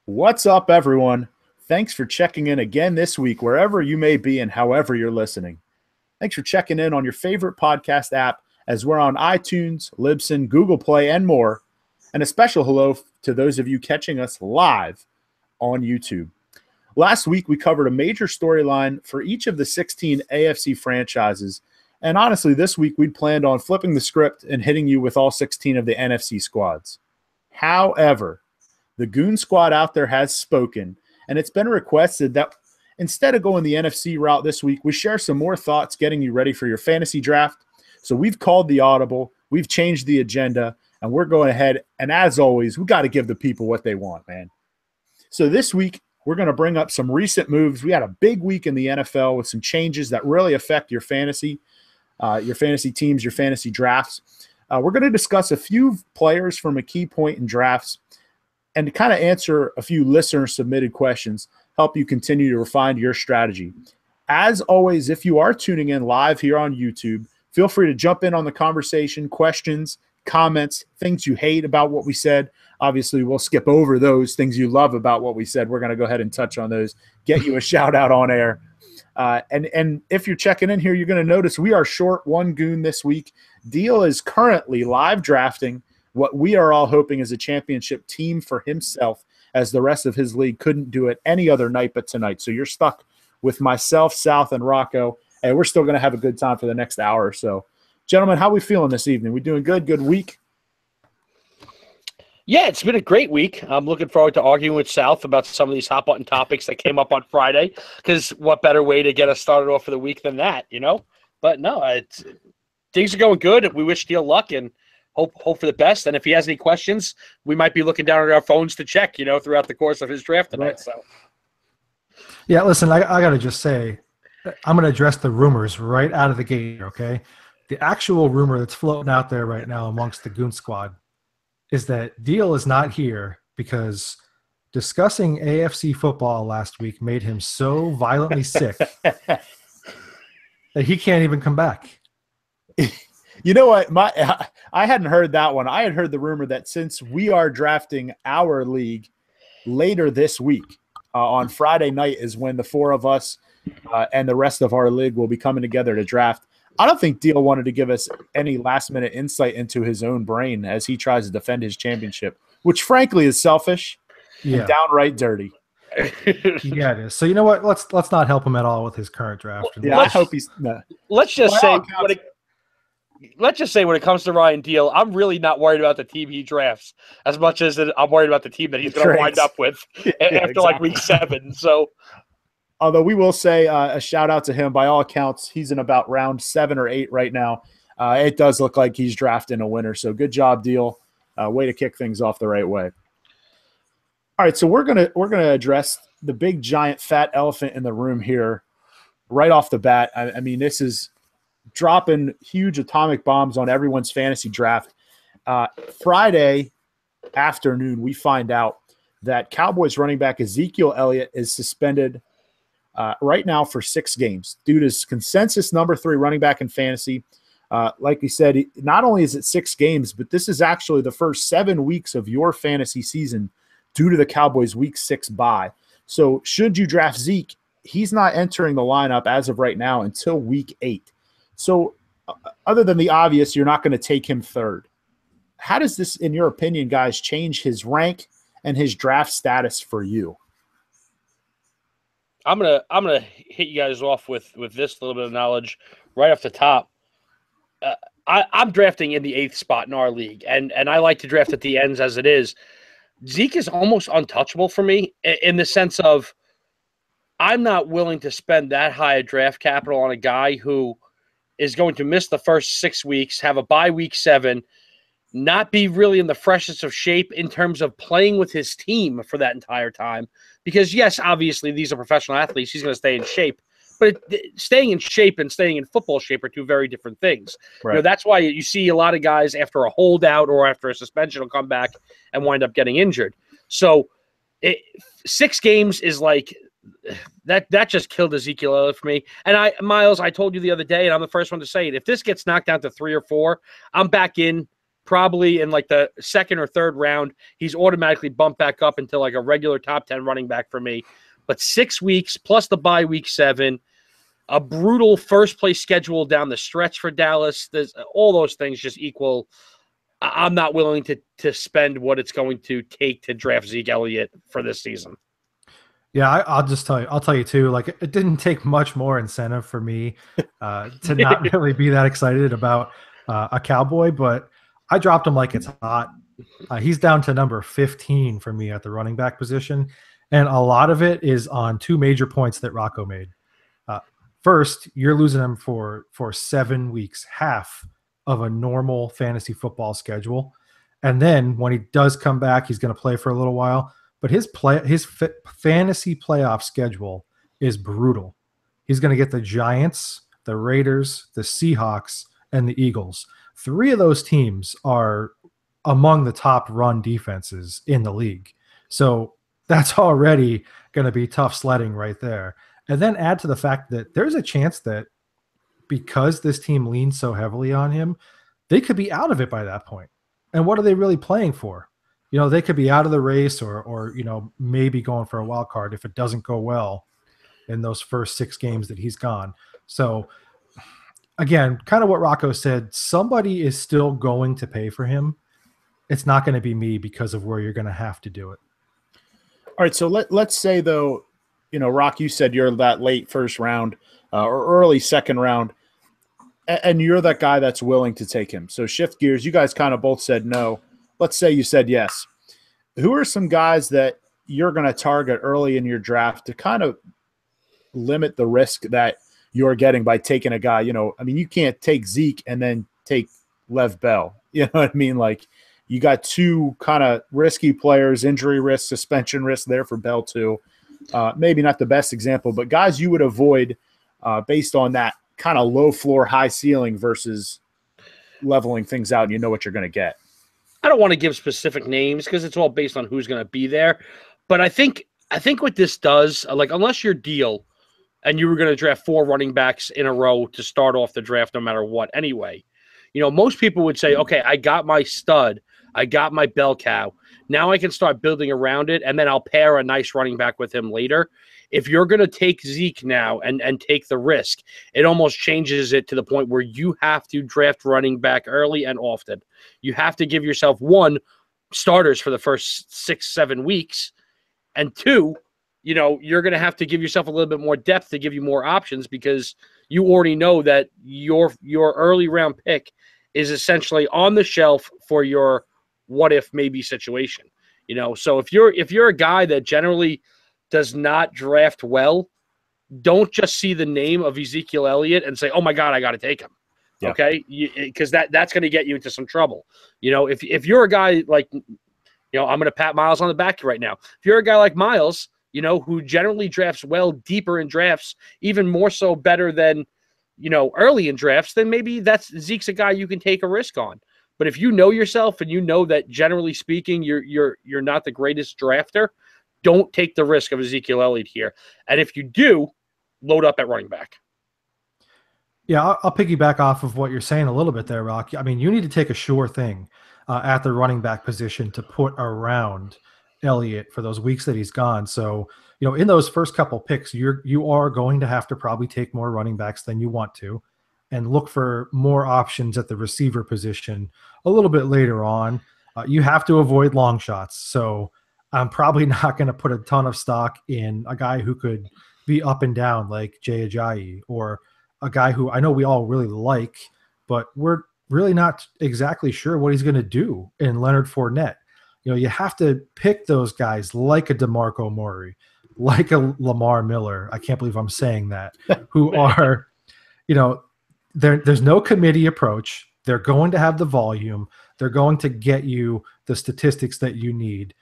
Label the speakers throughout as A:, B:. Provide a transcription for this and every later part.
A: What's up, everyone? Thanks for checking in again this week, wherever you may be and however you're listening. Thanks for checking in on your favorite podcast app, as we're on iTunes, Libsyn, Google Play, and more. And a special hello to those of you catching us live on YouTube. Last week, we covered a major storyline for each of the 16 AFC franchises. And honestly, this week, we'd planned on flipping the script and hitting you with all 16 of the NFC squads. However, the Goon Squad out there has spoken, and it's been requested that instead of going the NFC route this week, we share some more thoughts getting you ready for your fantasy draft. So we've called the audible, we've changed the agenda, and we're going ahead. And as always, we got to give the people what they want, man. So this week, we're going to bring up some recent moves. We had a big week in the NFL with some changes that really affect your fantasy teams, your fantasy drafts. We're going to discuss a few players from a key point in drafts, and to kind of answer a few listener-submitted questions, help you continue to refine your strategy. As always, if you are tuning in live here on YouTube, feel free to jump in on the conversation, questions, comments, things you hate about what we said. Obviously, we'll skip over those things you love about what we said. We're going to go ahead and touch on those, get you a shout-out on air. And if you're checking in here, you're going to notice we are short one goon this week. Deal is currently live drafting what we are all hoping is a championship team for himself, as the rest of his league couldn't do it any other night but tonight. So you're stuck with myself, South, and Rocco, and we're still going to have a good time for the next hour or so. Gentlemen, how are we feeling this evening? We doing good? Good week?
B: Yeah, it's been a great week. I'm looking forward to arguing with South about some of these hot-button topics that came up on Friday, because what better way to get us started off for the week than that, you know? But no, things are going good. We wish Deal luck and hope for the best. And if he has any questions, we might be looking down at our phones to check, throughout the course of his draft tonight.
A: Right.
B: So,
C: yeah, listen, I got to just say, I'm going to address the rumors right out of the gate, okay? The actual rumor that's floating out there right now amongst the Goon Squad is that Deal is not here because discussing AFC football last week made him so violently sick that he can't even come back.
A: You know what? I hadn't heard that one. I had heard the rumor that since we are drafting our league later this week, on Friday night is when the four of us and the rest of our league will be coming together to draft. I don't think Deal wanted to give us any last-minute insight into his own brain as he tries to defend his championship, which frankly is selfish and downright dirty.
C: Yeah, it is. So you know what? Let's not help him at all with his current draft.
A: Yeah, I hope he's no.
B: Let's just say when it comes to Ryan Deal, I'm really not worried about the team he drafts as much as I'm worried about the team that he's going to wind up with after like week 7. So,
A: although we will say a shout out to him, by all accounts, he's in about round 7 or 8 right now. It does look like he's drafting a winner. So good job, Deal. Way to kick things off the right way. All right, so we're gonna address the big giant fat elephant in the room here right off the bat. I mean, this is dropping huge atomic bombs on everyone's fantasy draft. Friday afternoon, we find out that Cowboys running back Ezekiel Elliott is suspended right now for 6 games. Dude is consensus number 3 running back in fantasy. Like we said, not only is it 6 games, but this is actually the first 7 weeks of your fantasy season due to the Cowboys' week 6 bye. So should you draft Zeke, he's not entering the lineup as of right now until week 8. So other than the obvious, you're not going to take him 3rd. How does this, in your opinion, guys, change his rank and his draft status for you?
B: I'm gonna hit you guys off with this little bit of knowledge right off the top. I'm drafting in the 8th spot in our league, and I like to draft at the ends as it is. Zeke is almost untouchable for me in the sense of I'm not willing to spend that high a draft capital on a guy who is going to miss the first 6 weeks, have a bye week 7, not be really in the freshest of shape in terms of playing with his team for that entire time. Because, yes, obviously, these are professional athletes. He's going to stay in shape. But staying in shape and staying in football shape are 2 very different things.
A: Right.
B: That's why you see a lot of guys after a holdout or after a suspension will come back and wind up getting injured. So 6 games is like that just killed Ezekiel Elliott for me. And Miles, I told you the other day, and I'm the first one to say it, if this gets knocked down to 3 or 4, I'm back in probably in like the second or third round, he's automatically bumped back up into like a regular top 10 running back for me. But 6 weeks plus the bye week 7, a brutal first place schedule down the stretch for Dallas. There's all those things just equal. I'm not willing to spend what it's going to take to draft Zeke Elliott for this season.
C: Yeah, I'll just tell you. I'll tell you too. Like, it didn't take much more incentive for me to not really be that excited about a Cowboy, but I dropped him like it's hot. He's down to number 15 for me at the running back position, and a lot of it is on 2 major points that Rocco made. First, you're losing him for 7 weeks, half of a normal fantasy football schedule, and then when he does come back, he's going to play for a little while. But his fantasy playoff schedule is brutal. He's going to get the Giants, the Raiders, the Seahawks, and the Eagles. 3 of those teams are among the top run defenses in the league. So that's already going to be tough sledding right there. And then add to the fact that there's a chance that because this team leans so heavily on him, they could be out of it by that point. And what are they really playing for? They could be out of the race or maybe going for a wild card if it doesn't go well in those first 6 games that he's gone. So again, kind of what Rocco said, somebody is still going to pay for him. It's not going to be me because of where you're going to have to do it.
A: All right. So let's say though, Rock, you said you're that late first round or early second round, and you're that guy that's willing to take him. So shift gears. You guys kind of both said no. Let's say you said yes. Who are some guys that you're going to target early in your draft to kind of limit the risk that you're getting by taking a guy? You can't take Zeke and then take Lev Bell. You know what I mean? Like, you got 2 kind of risky players, injury risk, suspension risk there for Bell too. Maybe not the best example, but guys you would avoid based on that kind of low floor, high ceiling versus leveling things out and you know what you're going to get.
B: I don't want to give specific names because it's all based on who's going to be there. But I think what this does, like, unless your deal and you were going to draft 4 running backs in a row to start off the draft no matter what anyway, most people would say, okay, I got my stud. I got my bell cow. Now I can start building around it, and then I'll pair a nice running back with him later. If you're going to take Zeke now and take the risk, it almost changes it to the point where you have to draft running back early and often. You have to give yourself 1, starters for the first 6-7 weeks, and 2, you're going to have to give yourself a little bit more depth to give you more options because you already know that your early round pick is essentially on the shelf for your what if maybe situation. So if you're a guy that generally does not draft well, don't just see the name of Ezekiel Elliott and say, oh my God, I got to take him. Yeah. Okay. Because that's going to get you into some trouble. If you're a guy like, I'm going to pat Miles on the back right now. If you're a guy like Miles, who generally drafts well deeper in drafts, even more so better than, early in drafts, then maybe Zeke's a guy you can take a risk on. But if you know yourself and you know that generally speaking, you're not the greatest drafter, don't take the risk of Ezekiel Elliott here. And if you do, load up at running back.
C: Yeah, I'll piggyback off of what you're saying a little bit there, Rock. I mean, you need to take a sure thing at the running back position to put around Elliott for those weeks that he's gone. So, in those first couple picks, you are going to have to probably take more running backs than you want to and look for more options at the receiver position a little bit later on. You have to avoid long shots. So I'm probably not going to put a ton of stock in a guy who could be up and down like Jay Ajayi, or a guy who I know we all really like, but we're really not exactly sure what he's going to do in Leonard Fournette. You have to pick those guys like a DeMarco Murray, like a Lamar Miller. I can't believe I'm saying that, who are, there's no committee approach. They're going to have the volume. They're going to get you the statistics that you need.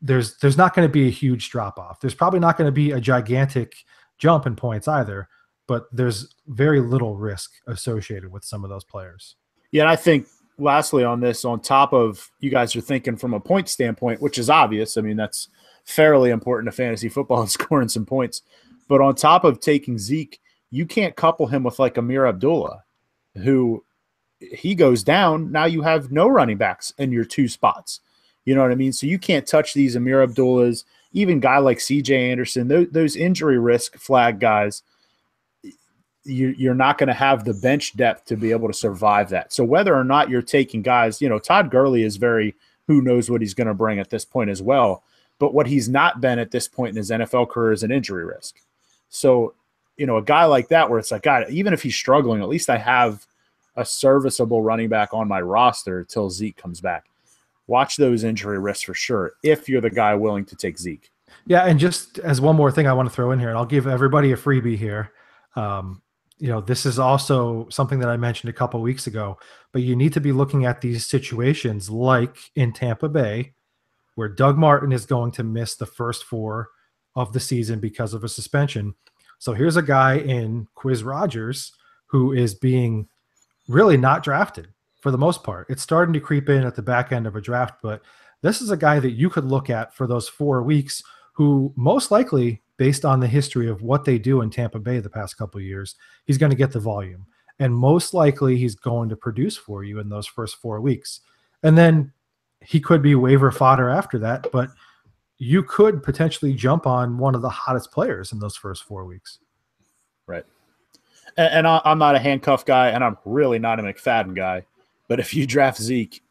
C: There's not going to be a huge drop off. There's probably not going to be a gigantic jump in points either, but there's very little risk associated with some of those players.
A: Yeah, and I think lastly on this, on top of you guys are thinking from a point standpoint, which is obvious. I mean, that's fairly important to fantasy football and scoring some points. But on top of taking Zeke, you can't couple him with like Amir Abdullah, who he goes down, now you have no running backs in your 2 spots. You know what I mean? So you can't touch these Amir Abdullahs, even guy like CJ Anderson, those injury risk flag guys. You're not going to have the bench depth to be able to survive that. So whether or not you're taking guys, Todd Gurley is who knows what he's going to bring at this point as well. But what he's not been at this point in his NFL career is an injury risk. So, a guy like that where it's like, God, even if he's struggling, at least I have a serviceable running back on my roster till Zeke comes back. Watch those injury risks for sure if you're the guy willing to take Zeke.
C: Yeah, and just as one more thing I want to throw in here, and I'll give everybody a freebie here. This is also something that I mentioned a couple of weeks ago, but you need to be looking at these situations like in Tampa Bay, where Doug Martin is going to miss the first 4 of the season because of a suspension. So here's a guy in Quiz Rogers who is being really not drafted for the most part. It's starting to creep in at the back end of a draft, but this is a guy that you could look at for those 4 weeks who most likely, based on the history of what they do in Tampa Bay the past couple of years, he's going to get the volume. And most likely he's going to produce for you in those first 4 weeks. And then he could be waiver fodder after that, but you could potentially jump on one of the hottest players in those first 4 weeks.
A: Right. And I'm not a handcuff guy, and I'm really not a McFadden guy. But if you draft Zeke,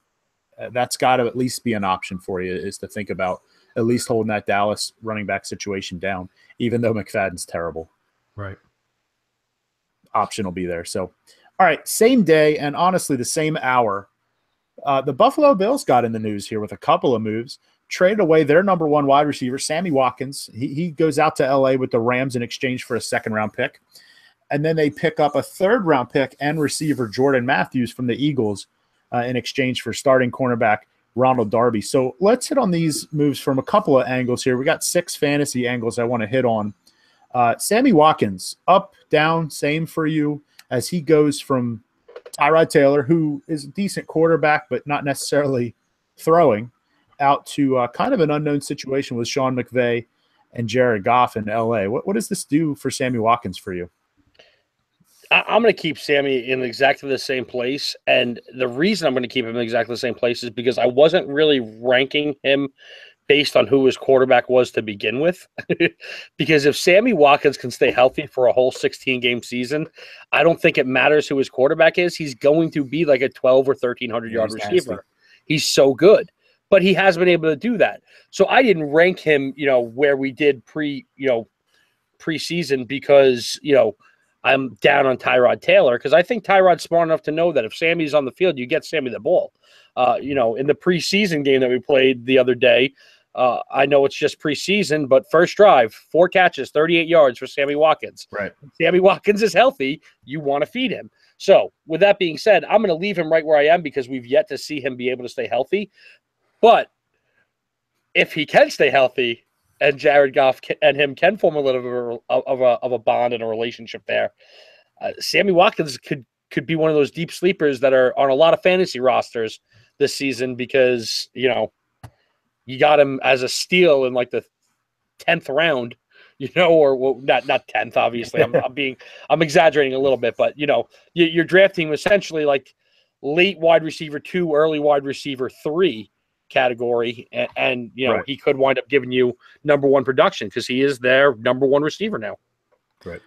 A: that's got to at least be an option for you, is to think about at least holding that Dallas running back situation down, even though McFadden's terrible.
C: Right.
A: Option will be there. So, all right, same day and honestly the same hour, the Buffalo Bills got in the news here with a couple of moves. Traded away their number 1 wide receiver, Sammy Watkins. He goes out to L.A. with the Rams in exchange for a 2nd-round pick. And then they pick up a 3rd-round pick and receiver Jordan Matthews from the Eagles in exchange for starting cornerback Ronald Darby. So let's hit on these moves from a couple of angles here. We got 6 fantasy angles I want to hit on. Sammy Watkins, up, down, same for you as he goes from Tyrod Taylor, who is a decent quarterback but not necessarily throwing, out to kind of an unknown situation with Sean McVay and Jared Goff in L.A. What does this do for Sammy Watkins for you?
B: I'm going to keep Sammy in exactly the same place. And the reason I'm going to keep him in exactly the same place is because I wasn't really ranking him based on who his quarterback was to begin with. Because if Sammy Watkins can stay healthy for a whole 16-game season, I don't think it matters who his quarterback is. He's going to be like a 12 or 1,300-yard receiver. Nasty. He's so good. But he has been able to do that. So I didn't rank him, where we did preseason because, I'm down on Tyrod Taylor because I think Tyrod's smart enough to know that if Sammy's on the field, you get Sammy the ball. In the preseason game that we played the other day, I know it's just preseason, but first drive, 4 catches, 38 yards for Sammy Watkins.
A: Right.
B: If Sammy Watkins is healthy, you want to feed him. So with that being said, I'm going to leave him right where I am because we've yet to see him be able to stay healthy. But if he can stay healthy, and Jared Goff and him can form a little bit of a bond and a relationship there, Sammy Watkins could be one of those deep sleepers that are on a lot of fantasy rosters this season because, you got him as a steal in like the 10th round, or not 10th, obviously. I'm exaggerating a little bit, but, you're drafting essentially like late wide receiver 2, early wide receiver 3 category, and right. He could wind up giving you number 1 production because he is their number 1 receiver now.
A: Right.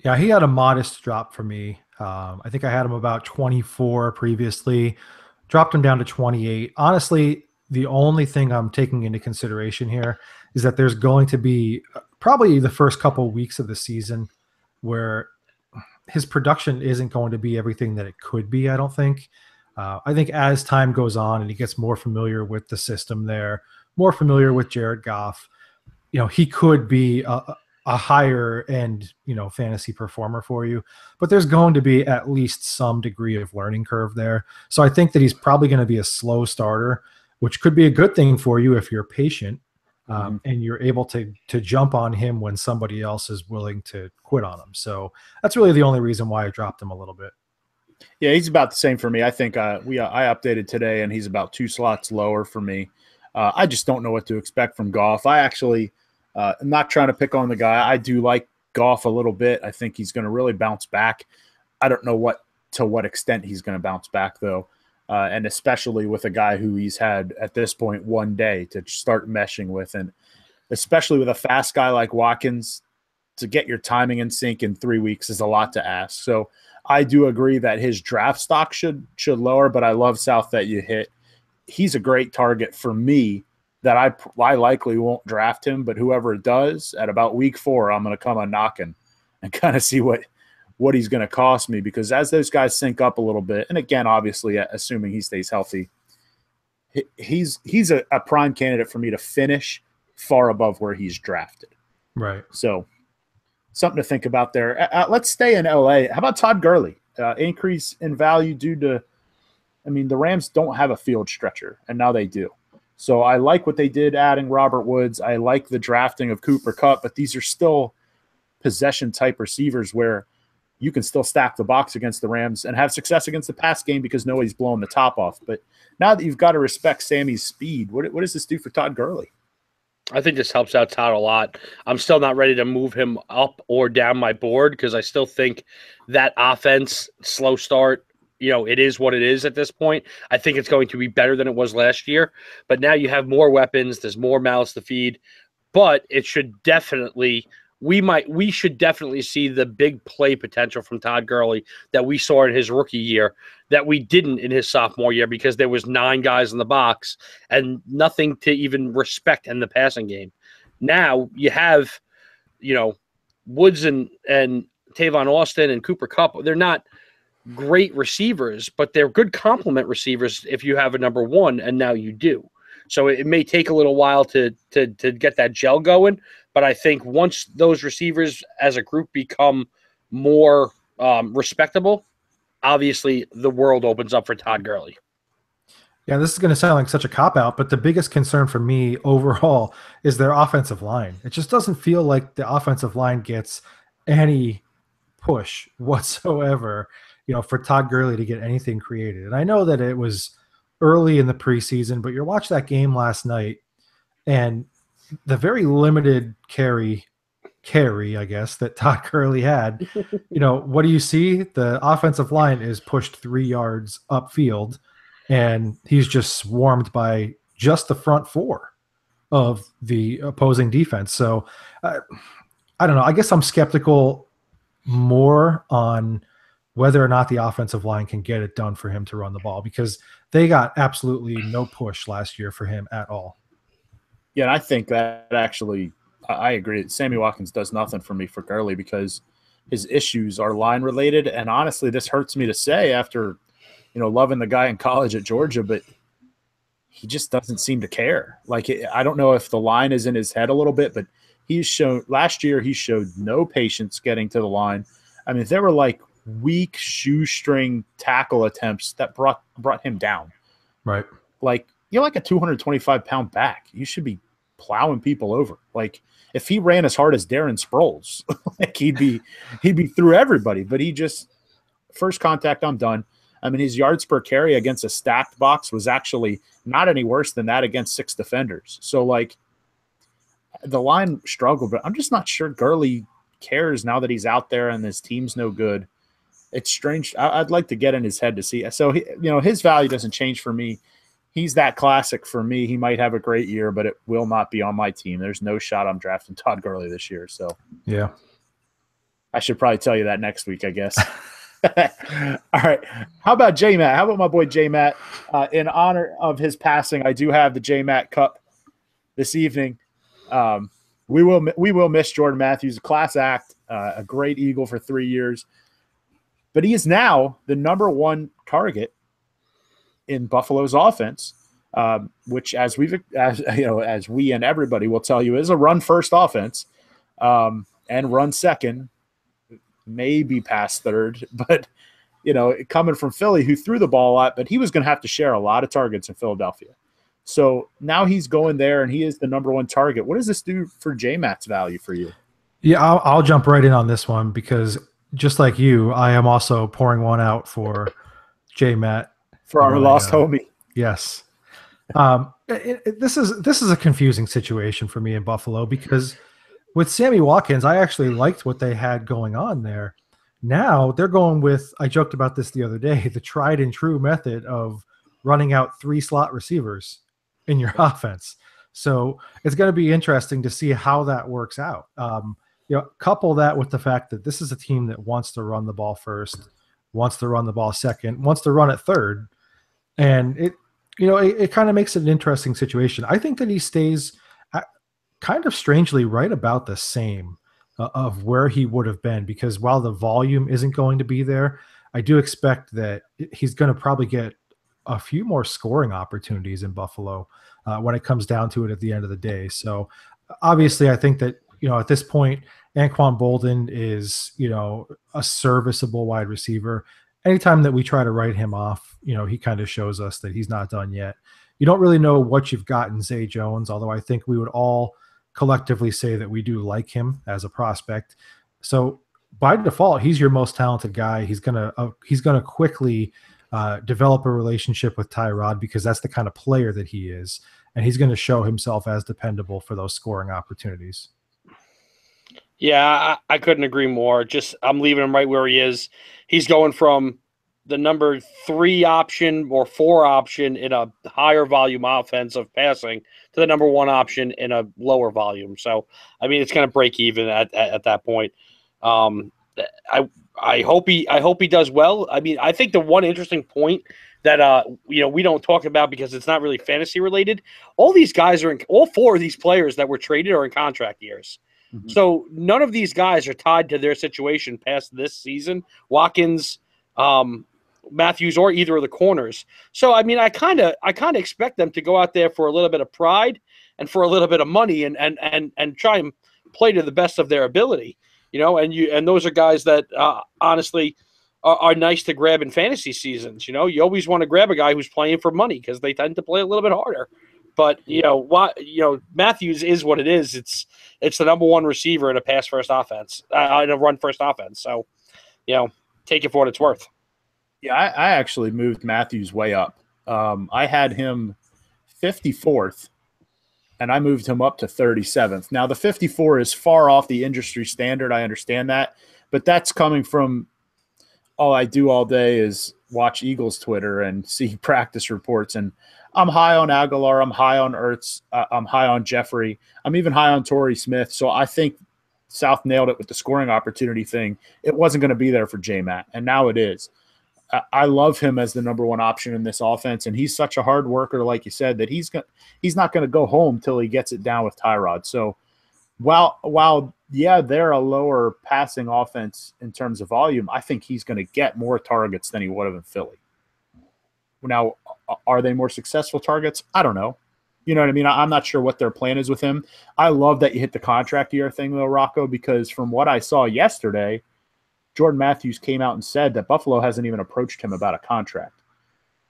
C: Yeah, he had a modest drop for me. I think I had him about 24 previously, dropped him down to 28. Honestly, the only thing I'm taking into consideration here is that there's going to be probably the first couple of weeks of the season where his production isn't going to be everything that it could be, I don't think. I think as time goes on and he gets more familiar with the system there, more familiar with Jared Goff, he could be a higher end, fantasy performer for you. But there's going to be at least some degree of learning curve there. So I think that he's probably going to be a slow starter, which could be a good thing for you if you're patient and you're able to jump on him when somebody else is willing to quit on him. So that's really the only reason why I dropped him a little bit.
A: Yeah, he's about the same for me. I think I updated today, and he's about 2 slots lower for me. I just don't know what to expect from Goff. I actually am not trying to pick on the guy. I do like Goff a little bit. I think he's going to really bounce back. I don't know what to what extent he's going to bounce back, though. And especially with a guy who he's had at this point one day to start meshing with. And especially with a fast guy like Watkins, to get your timing in sync in 3 weeks is a lot to ask. So I do agree that his draft stock should lower, but I love South that you hit. He's a great target for me that I likely won't draft him, but whoever does, at about week 4, I'm going to come on knocking and kind of see what he's going to cost me, because as those guys sync up a little bit, and again, obviously, assuming he stays healthy, he's a prime candidate for me to finish far above where he's drafted.
C: Right.
A: So something to think about there. Let's stay in LA. How about Todd Gurley? Increase in value due to, the Rams don't have a field stretcher, and now they do. So I like what they did adding Robert Woods. I like the drafting of Cooper Kupp, but these are still possession-type receivers where you can still stack the box against the Rams and have success against the pass game because nobody's blowing the top off. But now that you've got to respect Sammy's speed, what does this do for Todd Gurley?
B: I think this helps out Todd a lot. I'm still not ready to move him up or down my board because I still think that offense, slow start, it is what it is at this point. I think it's going to be better than it was last year. But now you have more weapons. There's more mouths to feed. But it should definitely – we should definitely see the big play potential from Todd Gurley that we saw in his rookie year that we didn't in his sophomore year because there was 9 guys in the box and nothing to even respect in the passing game. Now you have, Woods and Tavon Austin and Cooper Kupp. They're not great receivers, but they're good complement receivers if you have a number 1, and now you do. So it may take a little while to get that gel going, but I think once those receivers as a group become more respectable, obviously the world opens up for Todd Gurley.
C: Yeah, this is going to sound like such a cop-out, but the biggest concern for me overall is their offensive line. It just doesn't feel like the offensive line gets any push whatsoever, for Todd Gurley to get anything created. And I know that it was early in the preseason, but you watched that game last night, and the very limited carry, I guess, that Todd Gurley had, what do you see? The offensive line is pushed 3 yards upfield, and he's just swarmed by just the front 4 of the opposing defense. So I don't know. I guess I'm skeptical more on whether or not the offensive line can get it done for him to run the ball, because they got absolutely no push last year for him at all.
A: Yeah, and I think that actually, I agree. Sammy Watkins does nothing for me for Gurley because his issues are line related. And honestly, this hurts me to say after, loving the guy in college at Georgia, but he just doesn't seem to care. Like, I don't know if the line is in his head a little bit, but last year he showed no patience getting to the line. There were like weak shoestring tackle attempts that brought him down.
C: Right.
A: Like, you're like a 225-pound back. You should be plowing people over. Like, if he ran as hard as Darren Sproles, like he'd be through everybody. But he just first contact, I'm done. His yards per carry against a stacked box was actually not any worse than that against 6 defenders. So, like, the line struggled, but I'm just not sure Gurley cares now that he's out there and his team's no good. It's strange. I'd like to get in his head to see. So, his value doesn't change for me. He's that classic for me. He might have a great year, but it will not be on my team. There's no shot I'm drafting Todd Gurley this year. So,
C: yeah,
A: I should probably tell you that next week, I guess. All right. How about J-Matt? How about my boy J-Matt? In honor of his passing, I do have the J-Matt Cup this evening. We will miss Jordan Matthews, a class act, a great Eagle for 3 years. But he is now the number 1 target in Buffalo's offense, which as we and everybody will tell you is a run first offense, and run second, maybe pass third, but coming from Philly, who threw the ball a lot, but he was going to have to share a lot of targets in Philadelphia. So now he's going there, and he is the number 1 target. What does this do for J-Matt's value for you?
C: Yeah, I'll jump right in on this one because just like you, I am also pouring one out for J-Matt.
A: For our lost homie.
C: Yes. This is a confusing situation for me in Buffalo because with Sammy Watkins, I actually liked what they had going on there. Now they're going with, I joked about this the other day, the tried and true method of running out 3 slot receivers in your offense. So it's going to be interesting to see how that works out. Couple that with the fact that this is a team that wants to run the ball first, wants to run the ball second, wants to run it third. And it kind of makes it an interesting situation. I think that he stays kind of strangely right about the same of where he would have been, because while the volume isn't going to be there, I do expect that he's going to probably get a few more scoring opportunities in Buffalo when it comes down to it at the end of the day. So obviously I think that, at this point, Anquan Boldin is, a serviceable wide receiver. Anytime that we try to write him off, he kind of shows us that he's not done yet. You don't really know what you've got in Zay Jones, although I think we would all collectively say that we do like him as a prospect. So by default, he's your most talented guy. He's gonna quickly develop a relationship with Tyrod, because that's the kind of player that he is, and he's going to show himself as dependable for those scoring opportunities.
B: Yeah, I couldn't agree more. Just I'm leaving him right where he is. He's going from the number 3 option or 4 option in a higher volume offense of passing to the number 1 option in a lower volume. So, I mean, it's going to break even at that point. I hope he does well. I mean, I think the one interesting point that we don't talk about because it's not really fantasy related. All 4 of these players that were traded are in contract years. Mm-hmm. So none of these guys are tied to their situation past this season. Watkins, Matthews, or either of the corners. So I mean, I kind of expect them to go out there for a little bit of pride and for a little bit of money and try and play to the best of their ability. And those are guys that honestly are nice to grab in fantasy seasons. You always want to grab a guy who's playing for money because they tend to play a little bit harder. But Matthews is what it is. It's the number 1 receiver in a pass first offense, in a run first offense. So, take it for what it's worth.
A: Yeah, I actually moved Matthews way up. I had him 54th, and I moved him up to 37th. Now, the 54 is far off the industry standard. I understand that, but that's coming from all I do all day is watch Eagles Twitter and see practice reports. And I'm high on Aguilar. I'm high on Ertz. I'm high on Jeffrey. I'm even high on Torrey Smith. So I think South nailed it with the scoring opportunity thing. It wasn't going to be there for J-Matt, and now it is. I love him as the number 1 option in this offense, and he's such a hard worker, like you said, that he's not going to go home till he gets it down with Tyrod. So while they're a lower passing offense in terms of volume, I think he's going to get more targets than he would have in Philly. Now, are they more successful targets? I don't know. You know what I mean? I'm not sure what their plan is with him. I love that you hit the contract year thing, though, Rocco, because from what I saw yesterday, Jordan Matthews came out and said that Buffalo hasn't even approached him about a contract.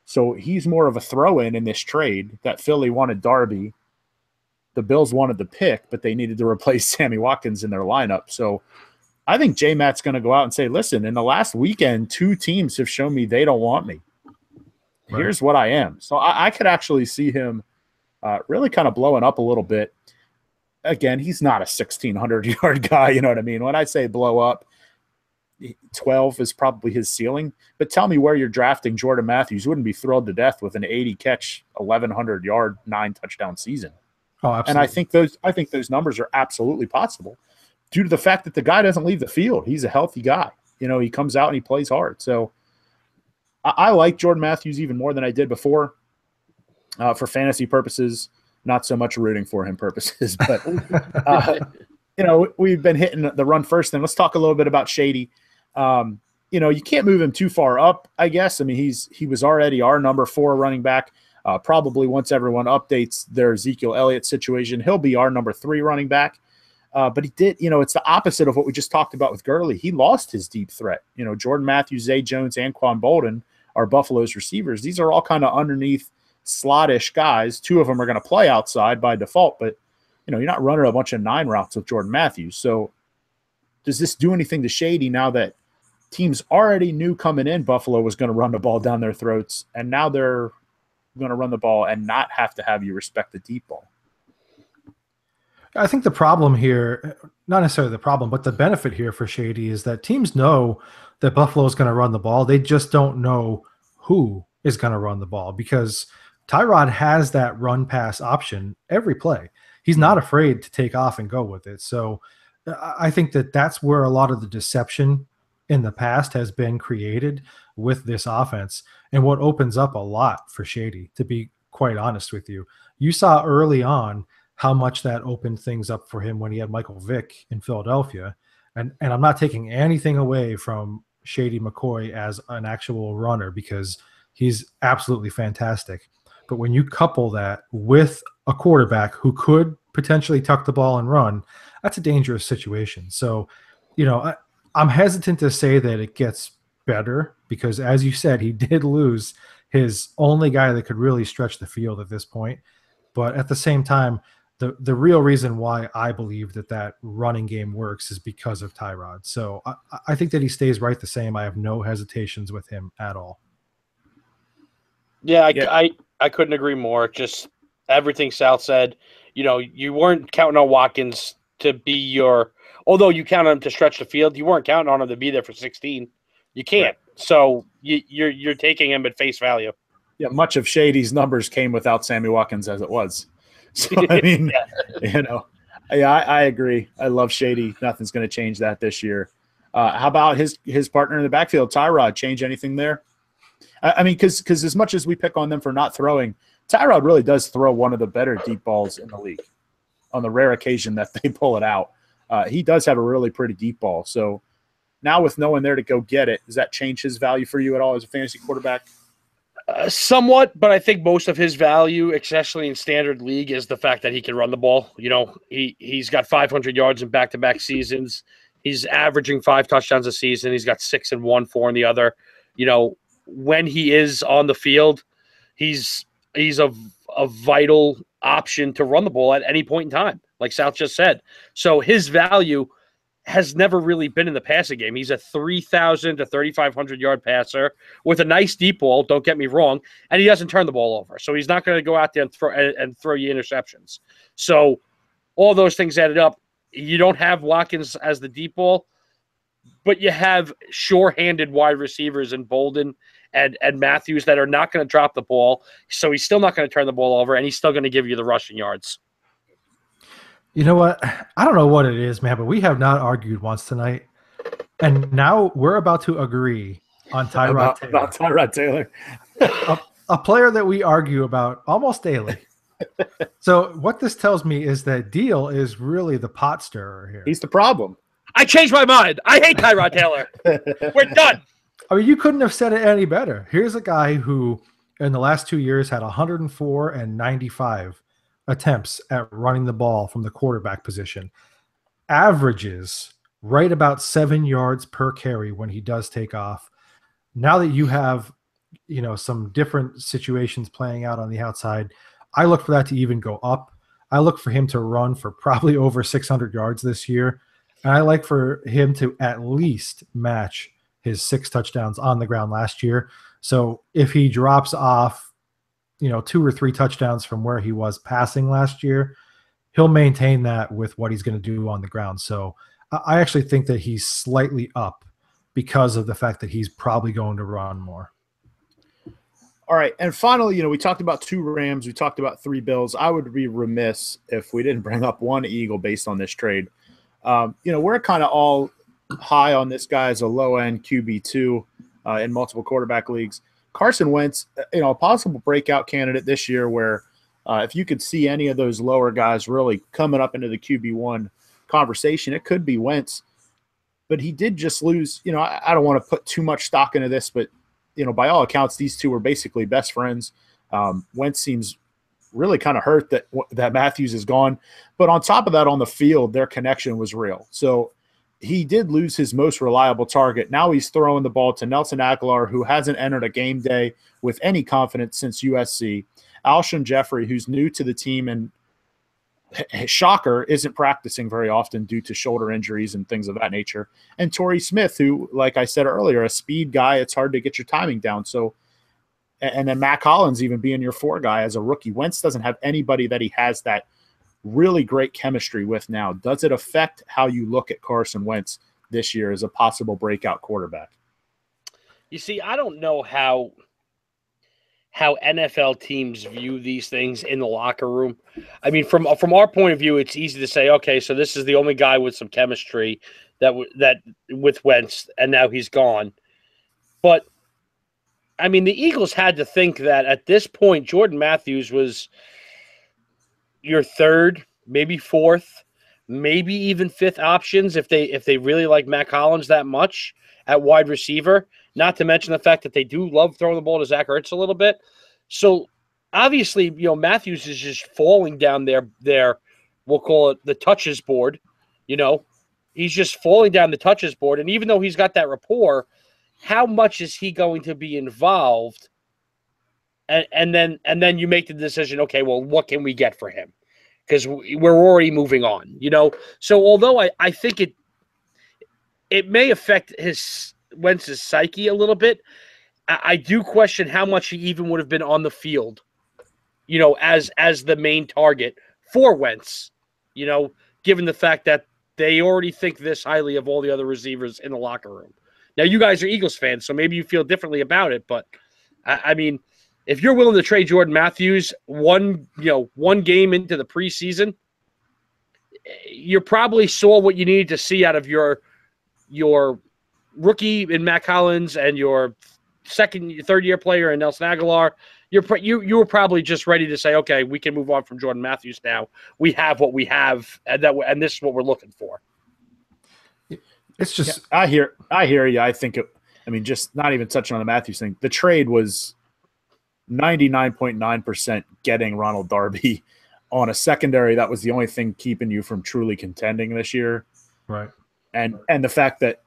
A: So he's more of a throw-in in this trade that Philly wanted Darby. The Bills wanted the pick, but they needed to replace Sammy Watkins in their lineup. So I think J-Matt's going to go out and say, listen, in the last weekend, 2 teams have shown me they don't want me. Right. Here's what I am. So I could actually see him really kind of blowing up a little bit. Again, he's not a 1,600-yard guy, you know what I mean? When I say blow up, 12 is probably his ceiling. But tell me where you're drafting Jordan Matthews. You wouldn't be thrilled to death with an 80-catch, 1,100-yard, 9-touchdown season.
C: Oh, absolutely.
A: And I think those numbers are absolutely possible due to the fact that the guy doesn't leave the field. He's a healthy guy. He comes out and he plays hard. So I like Jordan Matthews even more than I did before for fantasy purposes, not so much rooting for him purposes. But, we've been hitting the run first thing. Let's talk a little bit about Shady. You can't move him too far up, I guess. I mean, he was already our number 4 running back. Probably once everyone updates their Ezekiel Elliott situation, he'll be our number 3 running back. But he did, it's the opposite of what we just talked about with Gurley. He lost his deep threat. Jordan Matthews, Zay Jones, and Anquan Boldin are Buffalo's receivers. These are all kind of underneath slot-ish guys. 2 of them are going to play outside by default, but you're not running a bunch of 9 routes with Jordan Matthews. So does this do anything to Shady now that teams already knew coming in Buffalo was going to run the ball down their throats, and now they're going to run the ball and not have to have you respect the deep ball?
C: I think the problem here, not necessarily the problem, but the benefit here for Shady is that teams know that Buffalo is going to run the ball. They just don't know who is going to run the ball because Tyrod has that run pass option every play. He's not afraid to take off and go with it. So I think that that's where a lot of the deception in the past has been created with this offense and what opens up a lot for Shady, to be quite honest with you. You saw early on how much that opened things up for him when he had Michael Vick in Philadelphia. And I'm not taking anything away from Shady McCoy as an actual runner because he's absolutely fantastic. But when you couple that with a quarterback who could potentially tuck the ball and run, that's a dangerous situation. So, I'm hesitant to say that it gets better because, as you said, he did lose his only guy that could really stretch the field at this point. But at the same time, the real reason why I believe that running game works is because of Tyrod. So I think that he stays right the same. I have no hesitations with him at all.
B: Yeah, I couldn't agree more. Just everything Sal said. You weren't counting on Watkins to be your – although you counted him to stretch the field, you weren't counting on him to be there for 16. You can't. Right. So you're taking him at face value.
A: Yeah, much of Shady's numbers came without Sammy Watkins as it was. So, I mean, I agree. I love Shady. Nothing's going to change that this year. How about his partner in the backfield, Tyrod? Change anything there? I mean, because as much as we pick on them for not throwing, Tyrod really does throw one of the better deep balls in the league on the rare occasion that they pull it out. He does have a really pretty deep ball. So now with no one there to go get it, does that change his value for you at all as a fantasy quarterback?
B: Somewhat, but I think most of his value, especially in standard league, is the fact that he can run the ball. He's got 500 yards in back-to-back seasons. He's averaging 5 touchdowns a season. He's got 6 in one, 4 in the other. When he is on the field, he's a vital option to run the ball at any point in time, like South just said. So his value has never really been in the passing game. He's a 3,000 to 3,500 yard passer with a nice deep ball, don't get me wrong, and he doesn't turn the ball over. So he's not going to go out there and throw you interceptions. So all those things added up, you don't have Watkins as the deep ball, but you have sure-handed wide receivers in Bolden and Matthews that are not going to drop the ball. So he's still not going to turn the ball over, and he's still going to give you the rushing yards.
C: You know what? I don't know what it is, man, but we have not argued once tonight. And now we're about to agree on Tyrod Taylor.
A: About Tyrod Taylor.
C: a player that we argue about almost daily. So what this tells me is that Deal is really the pot stirrer here.
A: He's the problem.
B: I changed my mind. I hate Tyrod Taylor. We're done.
C: I mean, you couldn't have said it any better. Here's a guy who in the last 2 years had 104 and 95 attempts at running the ball from the quarterback position, averages right about 7 yards per carry when he does take off. Now that you have, some different situations playing out on the outside, I look for that to even go up. I look for him to run for probably over 600 yards this year. And I like for him to at least match his 6 touchdowns on the ground last year. So if he drops off, 2 or 3 touchdowns from where he was passing last year, he'll maintain that with what he's going to do on the ground. So I actually think that he's slightly up because of the fact that he's probably going to run more.
A: All right. And finally, we talked about 2 Rams. We talked about 3 Bills. I would be remiss if we didn't bring up 1 Eagle based on this trade. We're kind of all high on this guy as a low-end QB2 in multiple quarterback leagues. Carson Wentz, a possible breakout candidate this year where if you could see any of those lower guys really coming up into the QB1 conversation, it could be Wentz. But he did just lose. I don't want to put too much stock into this, but, by all accounts, these two were basically best friends. Wentz seems really kind of hurt that Matthews is gone. But on top of that, on the field, their connection was real. So he did lose his most reliable target. Now he's throwing the ball to Nelson Aguilar, who hasn't entered a game day with any confidence since USC. Alshon Jeffrey, who's new to the team and, shocker, isn't practicing very often due to shoulder injuries and things of that nature. And Torrey Smith, who, like I said earlier, a speed guy, it's hard to get your timing down. So, and then Matt Collins even being your 4 guy as a rookie. Wentz doesn't have anybody that he has that really great chemistry with now. Does it affect how you look at Carson Wentz this year as a possible breakout quarterback?
B: You see, I don't know how NFL teams view these things in the locker room. I mean, from our point of view, it's easy to say, okay, so this is the only guy with some chemistry that with Wentz, and now he's gone. But I mean, the Eagles had to think that at this point, Jordan Matthews was your third, maybe fourth, maybe even fifth options if they really like Matt Collins that much at wide receiver. Not to mention the fact that they do love throwing the ball to Zach Ertz a little bit. So obviously, Matthews is just falling down their we'll call it the touches board. He's just falling down the touches board. And even though he's got that rapport, how much is he going to be involved? And then you make the decision, okay, well, what can we get for him? Because we're already moving on, So although I think it may affect Wentz's psyche a little bit, I do question how much he even would have been on the field, as the main target for Wentz, given the fact that they already think this highly of all the other receivers in the locker room. Now, you guys are Eagles fans, so maybe you feel differently about it, but I mean, if you're willing to trade Jordan Matthews one game into the preseason, you probably saw what you needed to see out of your rookie in Matt Collins and your third year player in Nelson Aguilar. You were probably just ready to say, okay, we can move on from Jordan Matthews now. We have what we have, and this is what we're looking for.
C: It's just
A: I hear you. I think just not even touching on the Matthews thing. The trade was 99.9% getting Ronald Darby on a secondary that was the only thing keeping you from truly contending this year.
C: Right.
A: And the fact that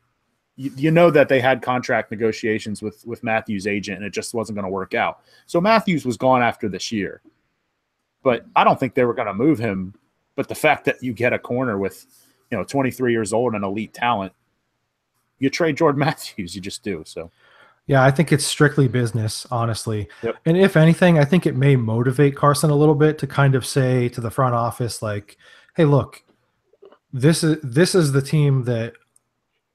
A: that they had contract negotiations with Matthews' agent and it just wasn't going to work out. So Matthews was gone after this year. But I don't think they were going to move him. But the fact that you get a corner with, 23 years old and elite talent, you trade Jordan Matthews, you just do. So
C: yeah, I think it's strictly business, honestly.
A: Yep.
C: And if anything, I think it may motivate Carson a little bit to kind of say to the front office, like, hey, look, this is the team that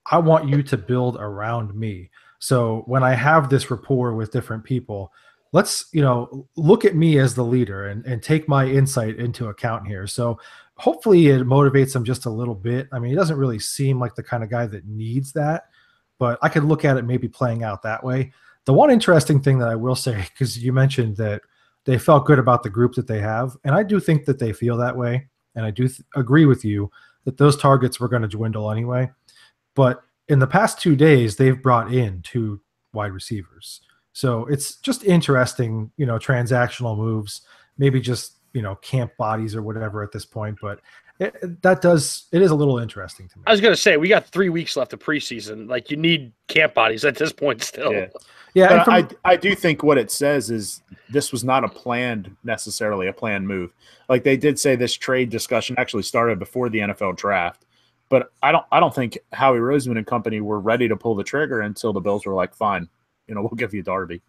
C: I want you to build around me. So when I have this rapport with different people, let's, look at me as the leader and take my insight into account here. So hopefully it motivates him just a little bit. I mean, he doesn't really seem like the kind of guy that needs that, but I could look at it maybe playing out that way. The one interesting thing that I will say, because you mentioned that they felt good about the group that they have, and I do think that they feel that way, and I do agree with you that those targets were going to dwindle anyway. But in the past 2 days, they've brought in 2 wide receivers. So it's just interesting, transactional moves, maybe just, camp bodies or whatever at this point. But it is a little interesting to me.
B: I was going to say, we got 3 weeks left of preseason. Like, you need camp bodies at this point still.
A: Yeah. But I do think what it says is this was not necessarily a planned move. Like, they did say this trade discussion actually started before the NFL draft. But I don't think Howie Roseman and company were ready to pull the trigger until the Bills were like, fine, we'll give you Darby.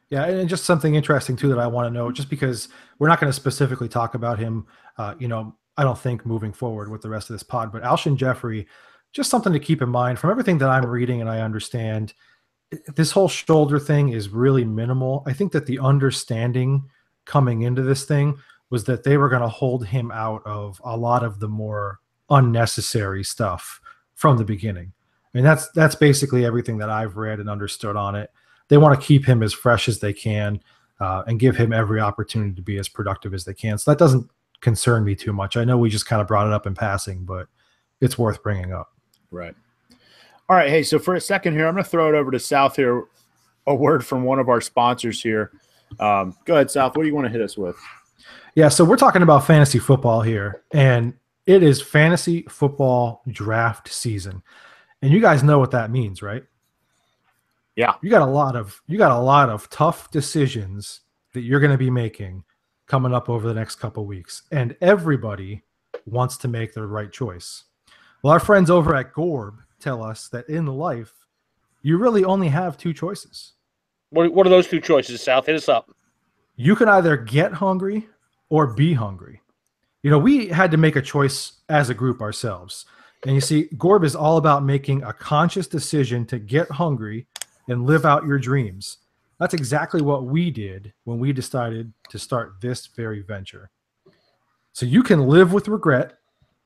C: Yeah, and just something interesting, too, that I want to know, just because we're not going to specifically talk about him, I don't think moving forward with the rest of this pod, but Alshon Jeffrey, just something to keep in mind from everything that I'm reading and I understand, this whole shoulder thing is really minimal. I think that the understanding coming into this thing was that they were going to hold him out of a lot of the more unnecessary stuff from the beginning. I mean, that's basically everything that I've read and understood on it. They want to keep him as fresh as they can and give him every opportunity to be as productive as they can. So that doesn't concern me too much. I know we just kind of brought it up in passing, but it's worth bringing up.
A: Right. All right. Hey, so for a second here, I'm going to throw it over to South here. A word from one of our sponsors here. Go ahead, South. What do you want to hit us with?
C: Yeah, so we're talking about fantasy football here, and it is fantasy football draft season. And you guys know what that means, right?
A: Yeah.
C: You got a lot of tough decisions that you're going to be making coming up over the next couple of weeks, and everybody wants to make the right choice. Well, our friends over at Gorb tell us that in life, you really only have 2 choices.
B: What are those 2 choices, South? Hit us up.
C: You can either get hungry or be hungry. we had to make a choice as a group ourselves. And you see, Gorb is all about making a conscious decision to get hungry and live out your dreams. That's exactly what we did when we decided to start this very venture. So you can live with regret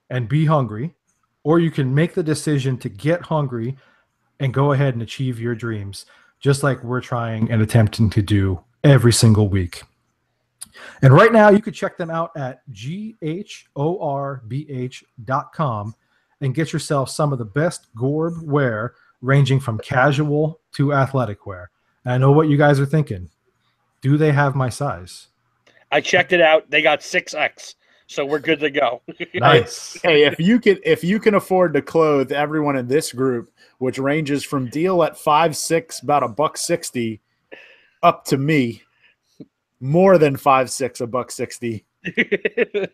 C: and be hungry, or you can make the decision to get hungry and go ahead and achieve your dreams, just like we're trying and attempting to do every single week. And right now, you could check them out at GHORBH.com and get yourself some of the best Gorb wear, ranging from casual to athletic wear. And I know what you guys are thinking. Do they have my size?
B: I checked it out. They got 6X, so we're good to go.
C: Nice.
A: Hey, if you can afford to clothe everyone in this group, which ranges from deal at 5'6", about $160, up to me, more than 5'6", $160.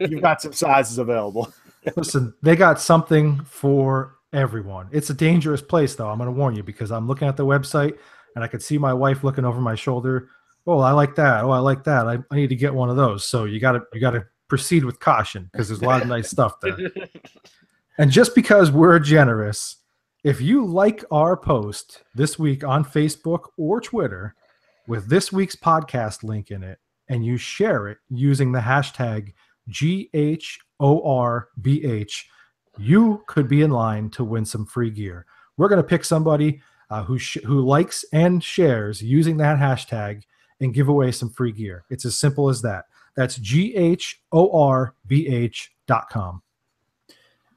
A: You've got some sizes available.
C: Listen, they got something for everyone. It's a dangerous place, though. I'm going to warn you, because I'm looking at the website and I could see my wife looking over my shoulder. Oh, I like that. Oh, I like that. I need to get one of those. So you got to proceed with caution, because there's a lot of nice stuff there. And just because we're generous, if you like our post this week on Facebook or Twitter with this week's podcast link in it, and you share it using the hashtag GHORBH, you could be in line to win some free gear. We're going to pick somebody who likes and shares using that hashtag and give away some free gear. It's as simple as that. That's GHORBH.com.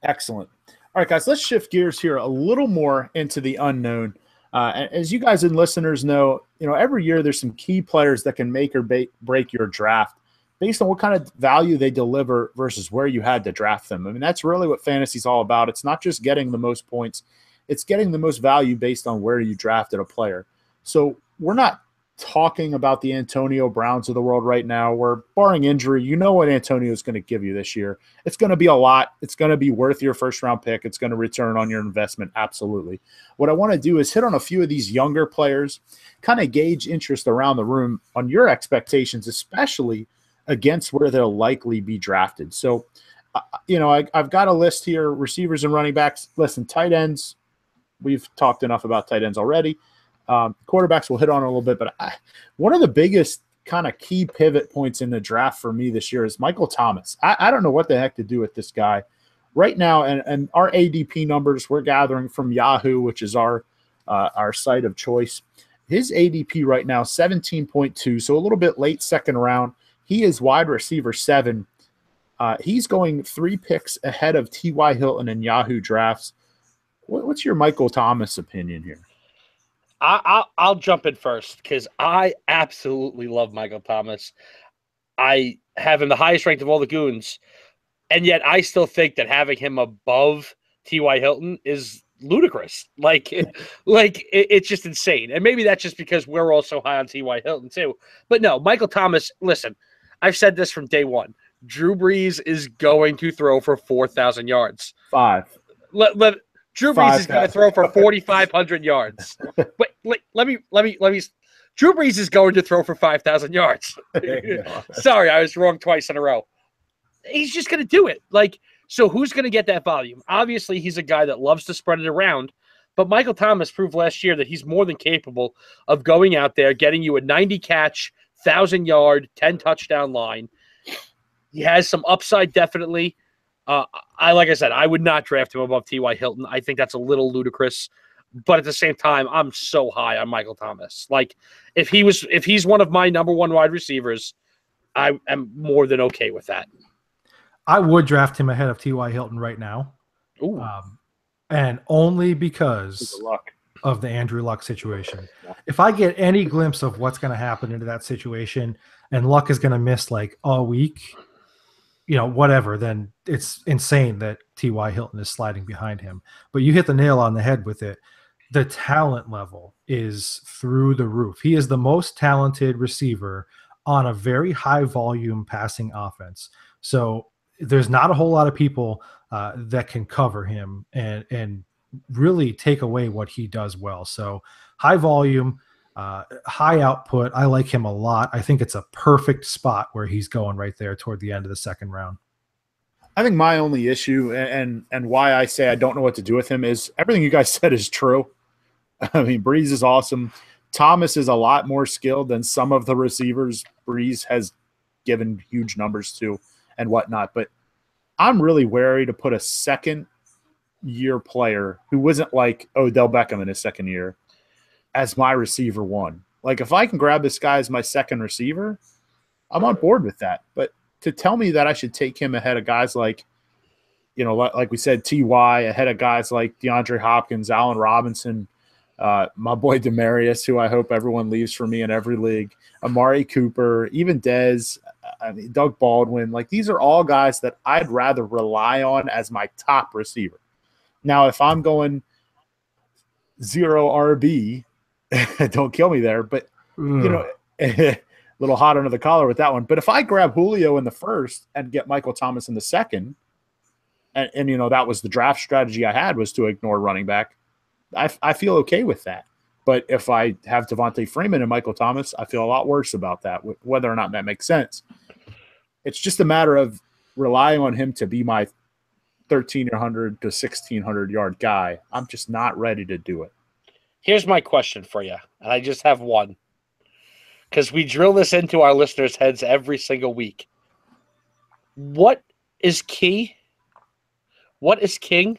A: Excellent. All right, guys, let's shift gears here a little more into the unknown. As you guys and listeners know, every year there's some key players that can make or break your draft based on what kind of value they deliver versus where you had to draft them. I mean, that's really what fantasy's all about. It's not just getting the most points. It's getting the most value based on where you drafted a player. So we're not talking about the Antonio Browns of the world right now, where, barring injury, you know what Antonio is going to give you this year. It's going to be a lot. It's going to be worth your first-round pick. It's going to return on your investment, absolutely. What I want to do is hit on a few of these younger players, kind of gauge interest around the room on your expectations, especially against where they'll likely be drafted. So, I've got a list here, receivers and running backs. Listen, tight ends, we've talked enough about tight ends already. Quarterbacks we'll hit on a little bit, but one of the biggest kind of key pivot points in the draft for me this year is Michael Thomas. I don't know what the heck to do with this guy right now. And our ADP numbers we're gathering from Yahoo, which is our site of choice. His ADP right now, 17.2, so a little bit late second round. He is wide receiver 7. He's going 3 picks ahead of T.Y. Hilton in Yahoo drafts. What's your Michael Thomas opinion here?
B: I'll jump in first, because I absolutely love Michael Thomas. I have him the highest ranked of all the goons, and yet I still think that having him above T.Y. Hilton is ludicrous. It's just insane. And maybe that's just because we're all so high on T.Y. Hilton too. But no, Michael Thomas, listen, I've said this from day one. Drew Brees is going to throw for 4,000 yards.
A: 5.
B: Drew Brees is going to throw for 4,500 yards. But let me. Drew Brees is going to throw for 5,000 yards. Sorry, I was wrong twice in a row. He's just going to do it. So who's going to get that volume? Obviously, he's a guy that loves to spread it around. But Michael Thomas proved last year that he's more than capable of going out there, getting you a 90-catch, 1,000-yard, 10-touchdown line. He has some upside, definitely. Like I said, I would not draft him above T.Y. Hilton. I think that's a little ludicrous. But at the same time, I'm so high on Michael Thomas. If he's one of my number one wide receivers, I am more than okay with that.
C: I would draft him ahead of T.Y. Hilton right now.
B: Ooh.
C: And only because of the Andrew Luck situation. If I get any glimpse of what's going to happen into that situation, and Luck is going to miss all week, whatever, then it's insane that T.Y. Hilton is sliding behind him. But you hit the nail on the head with it. The talent level is through the roof. He is the most talented receiver on a very high volume passing offense. So there's not a whole lot of people that can cover him and really take away what he does well. So high volume, high output. I like him a lot. I think it's a perfect spot where he's going right there toward the end of the second round.
A: I think my only issue and why I say I don't know what to do with him is everything you guys said is true. I mean, Breeze is awesome. Thomas is a lot more skilled than some of the receivers Breeze has given huge numbers to and whatnot. But I'm really wary to put a second-year player who wasn't like Odell Beckham in his second year as my receiver one. Like, if I can grab this guy as my second receiver, I'm on board with that. But to tell me that I should take him ahead of guys like, like we said, T.Y., ahead of guys like DeAndre Hopkins, Allen Robinson, my boy Demarius, who I hope everyone leaves for me in every league, Amari Cooper, even Dez, Doug Baldwin. Like, these are all guys that I'd rather rely on as my top receiver. Now, if I'm going 0 RB, don't kill me there, but, a little hot under the collar with that one. But if I grab Julio in the first and get Michael Thomas in the second, and that was the draft strategy I had, was to ignore running back, I feel okay with that. But if I have Devontae Freeman and Michael Thomas, I feel a lot worse about that, whether or not that makes sense. It's just a matter of relying on him to be my 1,300 to 1,600 yard guy. I'm just not ready to do it.
B: Here's my question for you, and I just have one, because we drill this into our listeners' heads every single week. What is key? What is king?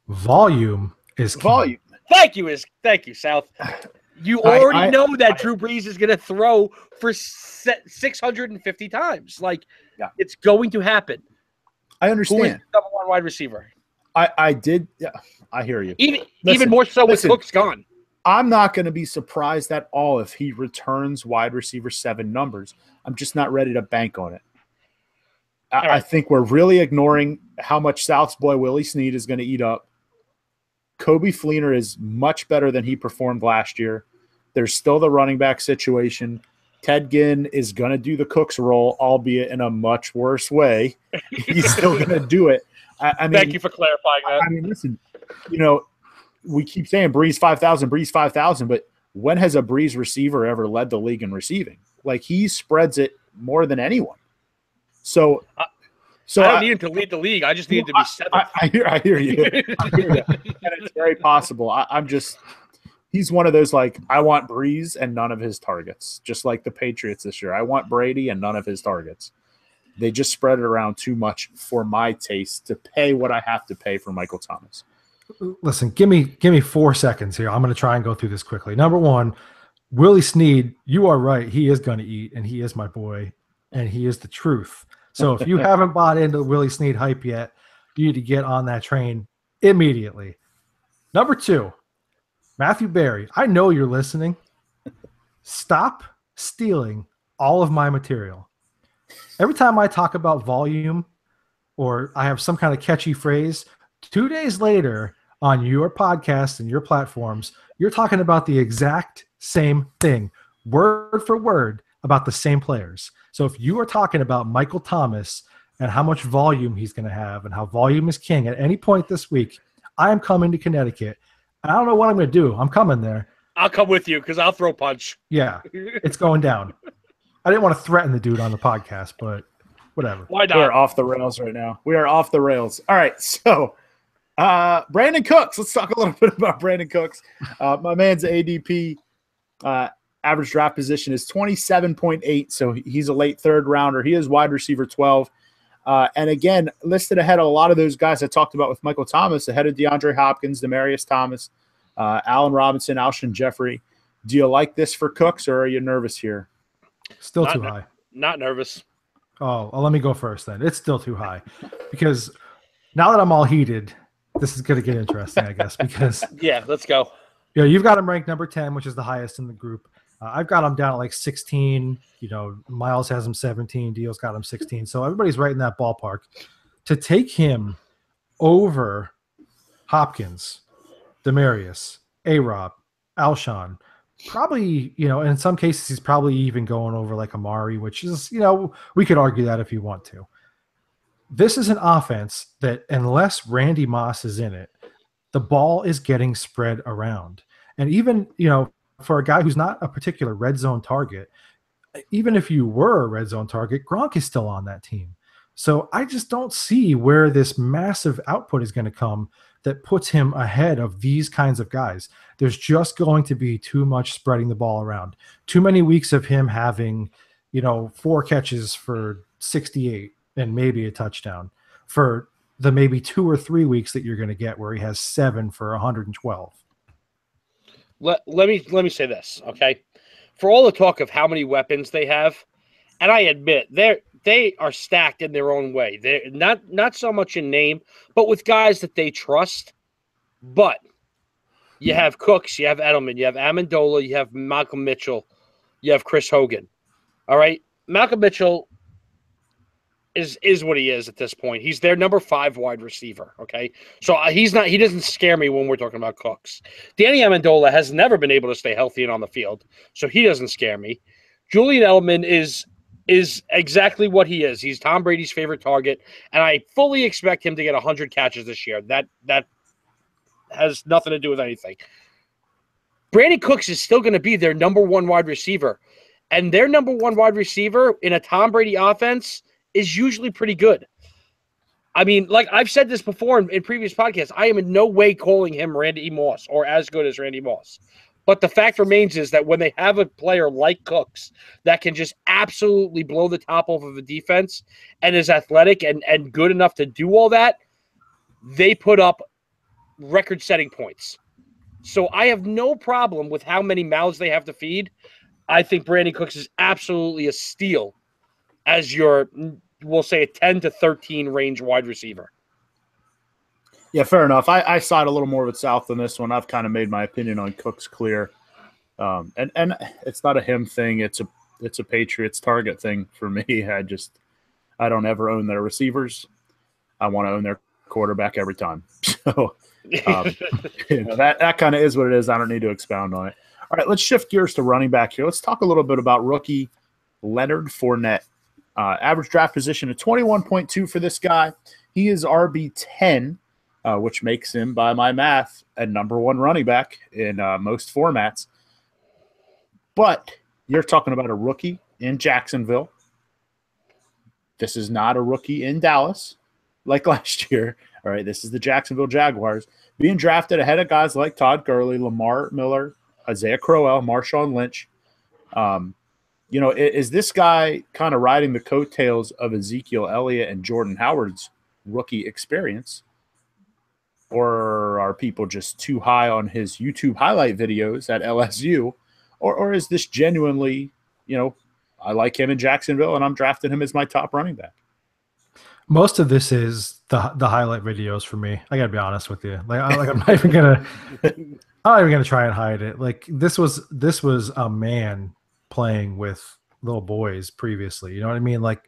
C: Volume is king.
A: Volume.
B: Thank you, South. You already know that Drew Brees is going to throw for 650 times. Like, It's going to happen.
A: I understand.
B: Who is the number one wide receiver?
A: I did. Yeah, I hear you.
B: Even more so with Cook's gone.
A: I'm not going to be surprised at all if he returns wide receiver 7 numbers. I'm just not ready to bank on it. I think we're really ignoring how much South's boy Willie Snead is going to eat up. Kobe Fleener is much better than he performed last year. There's still the running back situation. Ted Ginn is going to do the Cook's role, albeit in a much worse way. He's still going to do it. I mean,
B: thank you for clarifying that.
A: I mean, listen, we keep saying Breeze 5,000, but when has a Breeze receiver ever led the league in receiving? Like, he spreads it more than anyone. So
B: I don't need him to lead the league. I just need him to be 7th.
A: I hear you. And it's very possible. He's one of those, like, I want Breeze and none of his targets, just like the Patriots this year. I want Brady and none of his targets. They just spread it around too much for my taste to pay what I have to pay for Michael Thomas.
C: Listen, give me 4 seconds here. I'm going to try and go through this quickly. Number one, Willie Snead, you are right. He is going to eat, and he is my boy, and he is the truth. So if you haven't bought into the Willie Snead hype yet, you need to get on that train immediately. Number 2, Matthew Berry, I know you're listening. Stop stealing all of my material. Every time I talk about volume or I have some kind of catchy phrase, 2 days later on your podcast and your platforms, you're talking about the exact same thing, word for word, about the same players. So if you are talking about Michael Thomas and how much volume he's going to have and how volume is king at any point this week, I am coming to Connecticut. I don't know what I'm going to do. I'm coming there.
B: I'll come with you because I'll throw punch.
C: Yeah, it's going down. I didn't want to threaten the dude on the podcast, but whatever.
B: Why not?
A: We're off the rails right now. We are off the rails. All right, so Brandon Cooks. Let's talk a little bit about Brandon Cooks. My man's ADP average draft position is 27.8, so he's a late third rounder. He is wide receiver 12. And again, listed ahead of a lot of those guys I talked about with Michael Thomas, ahead of DeAndre Hopkins, Demarius Thomas, Allen Robinson, Alshon Jeffrey. Do you like this for Cooks, or are you nervous here?
C: Still too high.
B: Not nervous.
C: Oh, well, let me go first then. It's still too high because now that I'm all heated, this is going to get interesting, I guess, because
B: yeah, let's go.
C: You've got him ranked number 10, which is the highest in the group. I've got him down at like 16. Miles has him 17. Dio's got him 16. So everybody's right in that ballpark. To take him over Hopkins, Demarius, A-Rob, Alshon, probably, in some cases, he's probably even going over like Amari, which is, we could argue that if you want to. This is an offense that, unless Randy Moss is in it, the ball is getting spread around. And even, for a guy who's not a particular red zone target, even if you were a red zone target, Gronk is still on that team. So I just don't see where this massive output is going to come that puts him ahead of these kinds of guys. There's just going to be too much spreading the ball around. Too many weeks of him having, 4 catches for 68 and maybe a touchdown for the maybe 2 or 3 weeks that you're going to get where he has 7 for 112.
B: Let me say this, okay? For all the talk of how many weapons they have, and I admit they are stacked in their own way. They're not so much in name, but with guys that they trust. But you have Cooks, you have Edelman, you have Amendola, you have Malcolm Mitchell, you have Chris Hogan. All right, Malcolm Mitchell is what he is at this point. He's their number 5 wide receiver. Okay, so he doesn't scare me when we're talking about Cooks. Danny Amendola has never been able to stay healthy and on the field, so he doesn't scare me. Julian Edelman is exactly what he is. He's Tom Brady's favorite target, and I fully expect him to get 100 catches this year. That has nothing to do with anything. Brandon Cooks is still going to be their number 1 wide receiver, and their number 1 wide receiver in a Tom Brady offense is usually pretty good. I mean, like I've said this before in previous podcasts, I am in no way calling him Randy Moss or as good as Randy Moss. But the fact remains is that when they have a player like Cooks that can just absolutely blow the top off of a defense and is athletic and good enough to do all that, they put up record-setting points. So I have no problem with how many mouths they have to feed. I think Brandon Cooks is absolutely a steal as your, we'll say, a 10 to 13 range wide receiver.
A: Yeah, fair enough. I side a little more with South on this one. I've kind of made my opinion on Cooks clear. And it's not a him thing. It's a Patriots target thing for me. I don't ever own their receivers. I want to own their quarterback every time. So that kind of is what it is. I don't need to expound on it. All right, let's shift gears to running back here. Let's talk a little bit about rookie Leonard Fournette. Average draft position of 21.2 for this guy. He is RB10, which makes him, by my math, a number 1 running back in most formats. But you're talking about a rookie in Jacksonville. This is not a rookie in Dallas like last year. All right, this is the Jacksonville Jaguars being drafted ahead of guys like Todd Gurley, Lamar Miller, Isaiah Crowell, Marshawn Lynch. Is this guy kind of riding the coattails of Ezekiel Elliott and Jordan Howard's rookie experience? Or are people just too high on his YouTube highlight videos at LSU? Or is this genuinely, I like him in Jacksonville and I'm drafting him as my top running back?
C: Most of this is the highlight videos for me. I got to be honest with you. I'm not even gonna try and hide it. Like this was a man playing with little boys previously. You know what I mean? Like,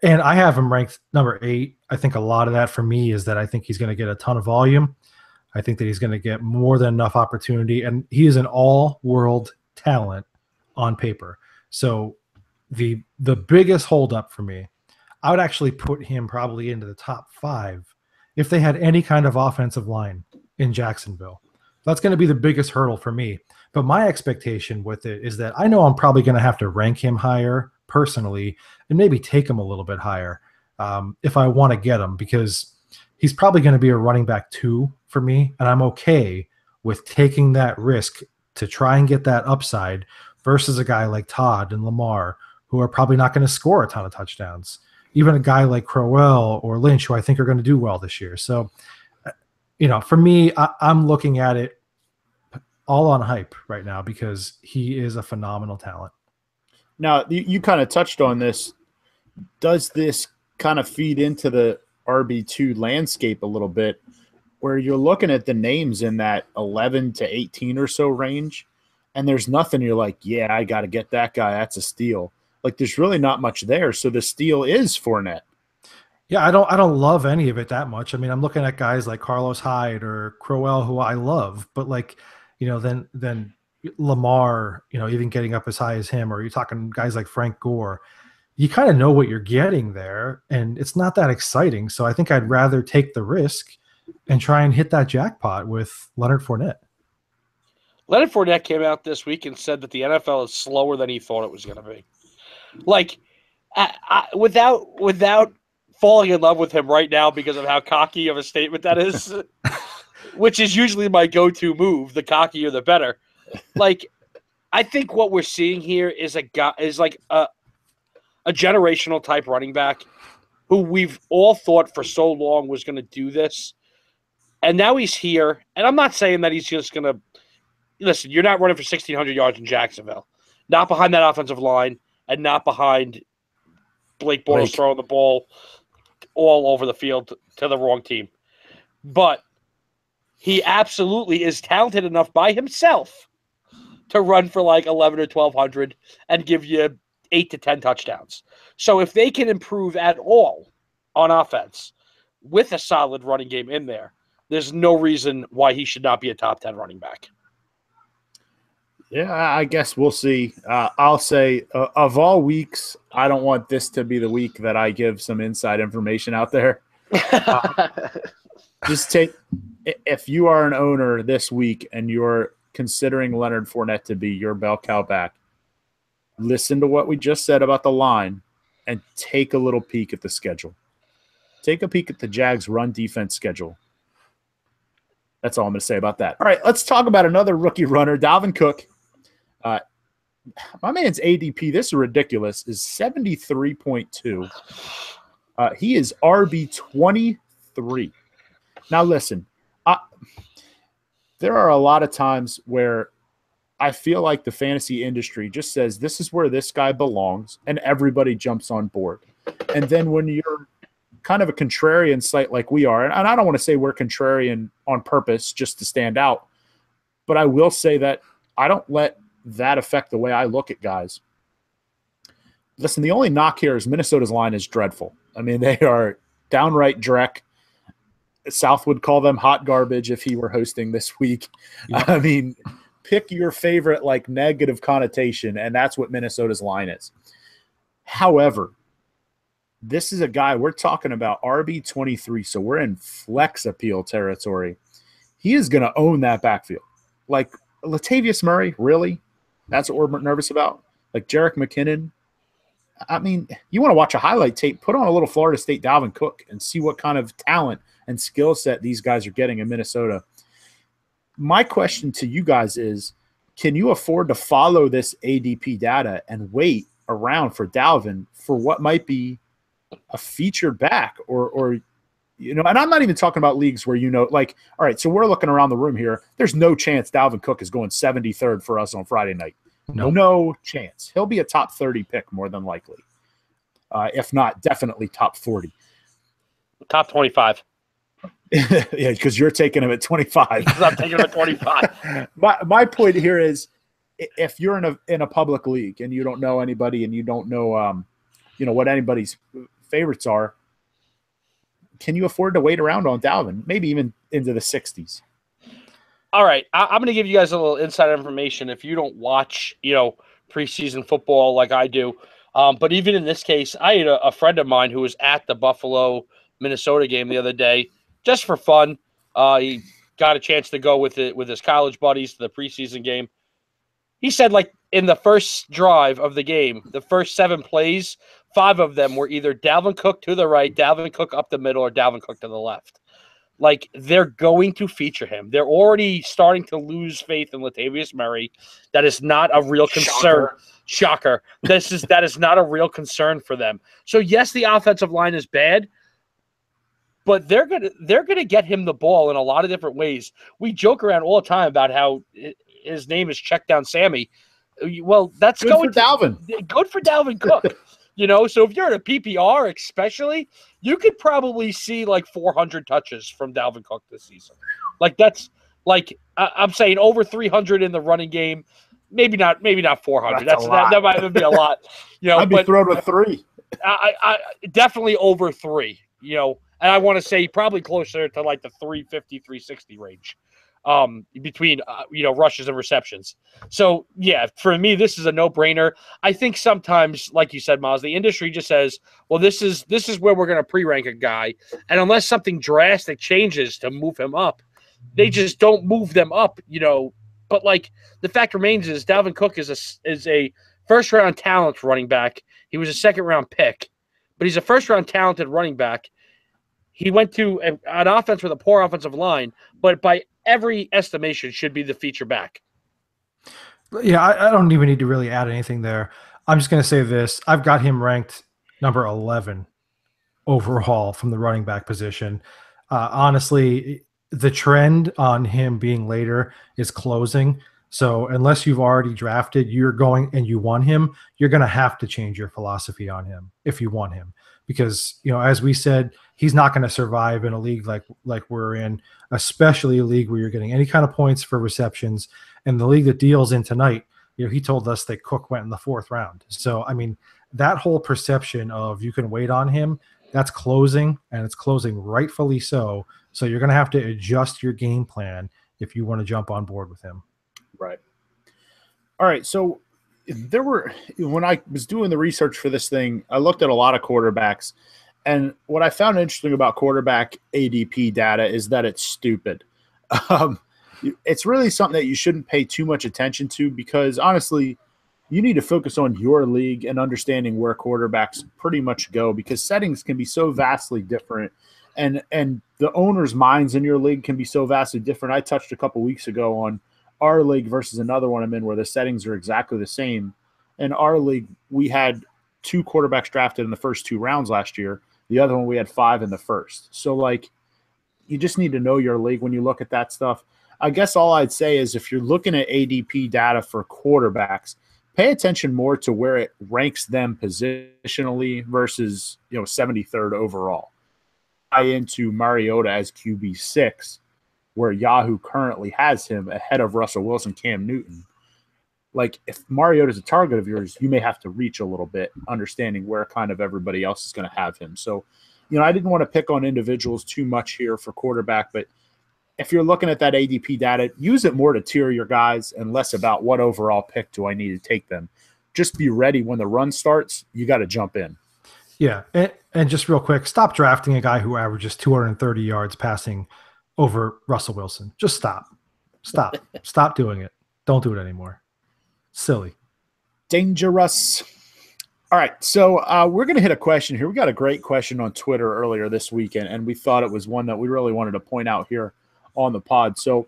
C: and I have him ranked number 8. I think a lot of that for me is that I think he's going to get a ton of volume. I think that he's going to get more than enough opportunity, and he is an all-world talent on paper. So the biggest holdup for me, I would actually put him probably into the top 5 if they had any kind of offensive line in Jacksonville. That's going to be the biggest hurdle for me. But my expectation with it is that I know I'm probably going to have to rank him higher personally and maybe take him a little bit higher if I want to get him, because he's probably going to be a running back 2 for me. And I'm okay with taking that risk to try and get that upside versus a guy like Todd and Lamar, who are probably not going to score a ton of touchdowns. Even a guy like Crowell or Lynch, who I think are going to do well this year. So, for me, I'm looking at it all on hype right now because he is a phenomenal talent.
A: Now, you kind of touched on this. Does this kind of feed into the RB2 landscape a little bit, where you're looking at the names in that 11 to 18 or so range, and there's nothing you're like, yeah, I got to get that guy. That's a steal. Like, there's really not much there. So the steal is Fournette.
C: Yeah, I don't love any of it that much. I mean, I'm looking at guys like Carlos Hyde or Crowell, who I love, but then Lamar, even getting up as high as him, or you're talking guys like Frank Gore, you kind of know what you're getting there, and it's not that exciting. So I think I'd rather take the risk and try and hit that jackpot with Leonard Fournette.
B: Leonard Fournette came out this week and said that the NFL is slower than he thought it was going to be. Like, without falling in love with him right now because of how cocky of a statement that is, which is usually my go-to move. The cockier, the better. Like, I think what we're seeing here is a generational type running back who we've all thought for so long was going to do this. And now he's here. And I'm not saying that he's just going to – listen, you're not running for 1,600 yards in Jacksonville. Not behind that offensive line and not behind Blake Bortles throwing the ball all over the field to the wrong team. But he absolutely is talented enough by himself to run for like 11 or 1,200 and give you 8 to 10 touchdowns. So if they can improve at all on offense with a solid running game in there, there's no reason why he should not be a top 10 running back.
A: Yeah, I guess we'll see. I'll say of all weeks, I don't want this to be the week that I give some inside information out there. Just take – if you are an owner this week and you're considering Leonard Fournette to be your bell cow back, listen to what we just said about the line and take a little peek at the schedule. Take a peek at the Jags' run defense schedule. That's all I'm going to say about that. All right, let's talk about another rookie runner, Dalvin Cook. My man's ADP, this is ridiculous, is 73.2. He is RB 23. Now, listen, there are a lot of times where I feel like the fantasy industry just says this is where this guy belongs, and everybody jumps on board. And then when you're kind of a contrarian site like we are, and I don't want to say we're contrarian on purpose just to stand out, but I will say that I don't let that affect the way I look at guys. Listen, the only knock here is Minnesota's line is dreadful. I mean, they are downright dreck. South would call them hot garbage if he were hosting this week. Yeah. I mean, pick your favorite like negative connotation, and that's what Minnesota's line is. However, this is a guy we're talking about RB23, so we're in flex appeal territory. He is going to own that backfield. Like Latavius Murray, really? That's what we're nervous about? Like Jerick McKinnon? I mean, you want to watch a highlight tape, put on a little Florida State Dalvin Cook and see what kind of talent and skill set these guys are getting in Minnesota. My question to you guys is, can you afford to follow this ADP data and wait around for Dalvin for what might be a featured back or you know, and I'm not even talking about leagues where, you know, like, all right, so we're looking around the room here. There's no chance Dalvin Cook is going 73rd for us on Friday night. No chance. He'll be a top 30 pick more than likely. If not, definitely top 40.
B: Top 25.
A: Yeah, because you're taking him at 25.
B: I'm taking him at 25.
A: My point here is, if you're in a public league and you don't know anybody and you don't know you know what anybody's favorites are, can you afford to wait around on Dalvin? Maybe even into the 60s.
B: All right, I'm going to give you guys a little inside information. If you don't watch, you know, preseason football like I do, but even in this case, I had a friend of mine who was at the Buffalo-Minnesota game the other day, just for fun. He got a chance to go with his college buddies to the preseason game. He said, like, in the first drive of the game, the first 7 plays, 5 of them were either Dalvin Cook to the right, Dalvin Cook up the middle, or Dalvin Cook to the left. Like, they're going to feature him. They're already starting to lose faith in Latavius Murray. That is not a real concern. Shocker. That is not a real concern for them. So, yes, the offensive line is bad, but they're gonna get him the ball in a lot of different ways. We joke around all the time about how his name is Check Down Sammy. Well, that's
A: good for Dalvin.
B: Good for Dalvin Cook. You know, so if you're in a PPR especially, you could probably see like 400 touches from Dalvin Cook this season. Like, that's like, I'm saying over 300 in the running game. Maybe not 400. That might even be a lot. You know,
A: I'd be thrilled with 3.
B: I definitely over 3. You know, and I want to say probably closer to like the 350, 360 range. Between you know, rushes and receptions. So yeah, for me, this is a no-brainer. I think sometimes, like you said, Miles, the industry just says, well, this is where we're going to pre-rank a guy, and unless something drastic changes to move him up, they just don't move them up, you know. But like, the fact remains is Dalvin Cook is a first-round talent running back. He was a second-round pick, but he's a first-round talented running back. He went to an offense with a poor offensive line, but by every estimation should be the feature back.
C: Yeah, I don't even need to really add anything there. I'm just going to say this. I've got him ranked number 11 overall from the running back position. Honestly, the trend on him being later is closing. So unless you've already drafted, you're going and you want him, you're going to have to change your philosophy on him if you want him. Because, as we said, he's not going to survive in a league like we're in, especially a league where you're getting any kind of points for receptions. And the league that deals in tonight, he told us that Cook went in the 4th round. So, I mean, that whole perception of you can wait on him, that's closing, and it's closing rightfully so. So you're going to have to adjust your game plan if you want to jump on board with him.
A: Right. All right. So when I was doing the research for this thing, I looked at a lot of quarterbacks, and what I found interesting about quarterback ADP data is that it's stupid. It's really something that you shouldn't pay too much attention to because, honestly, you need to focus on your league and understanding where quarterbacks pretty much go because settings can be so vastly different, and the owners' minds in your league can be so vastly different. I touched a couple weeks ago on our league versus another one I'm in where the settings are exactly the same. In our league, we had 2 quarterbacks drafted in the first 2 rounds last year. The other one, we had 5 in the first. So, you just need to know your league when you look at that stuff. I guess all I'd say is if you're looking at ADP data for quarterbacks, pay attention more to where it ranks them positionally versus, 73rd overall. Into Mariota as QB6, where Yahoo currently has him ahead of Russell Wilson, Cam Newton. If Mariota is a target of yours, you may have to reach a little bit, understanding where kind of everybody else is going to have him. So, I didn't want to pick on individuals too much here for quarterback, but if you're looking at that ADP data, use it more to tier your guys and less about what overall pick do I need to take them. Just be ready when the run starts. You got to jump in.
C: Yeah, and just real quick, stop drafting a guy who averages 230 yards passing over Russell Wilson. Just stop. Stop doing it. Don't do it anymore. Silly.
A: Dangerous. All right, so we're going to hit a question here. We got a great question on Twitter earlier this weekend, and we thought it was one that we really wanted to point out here on the pod. So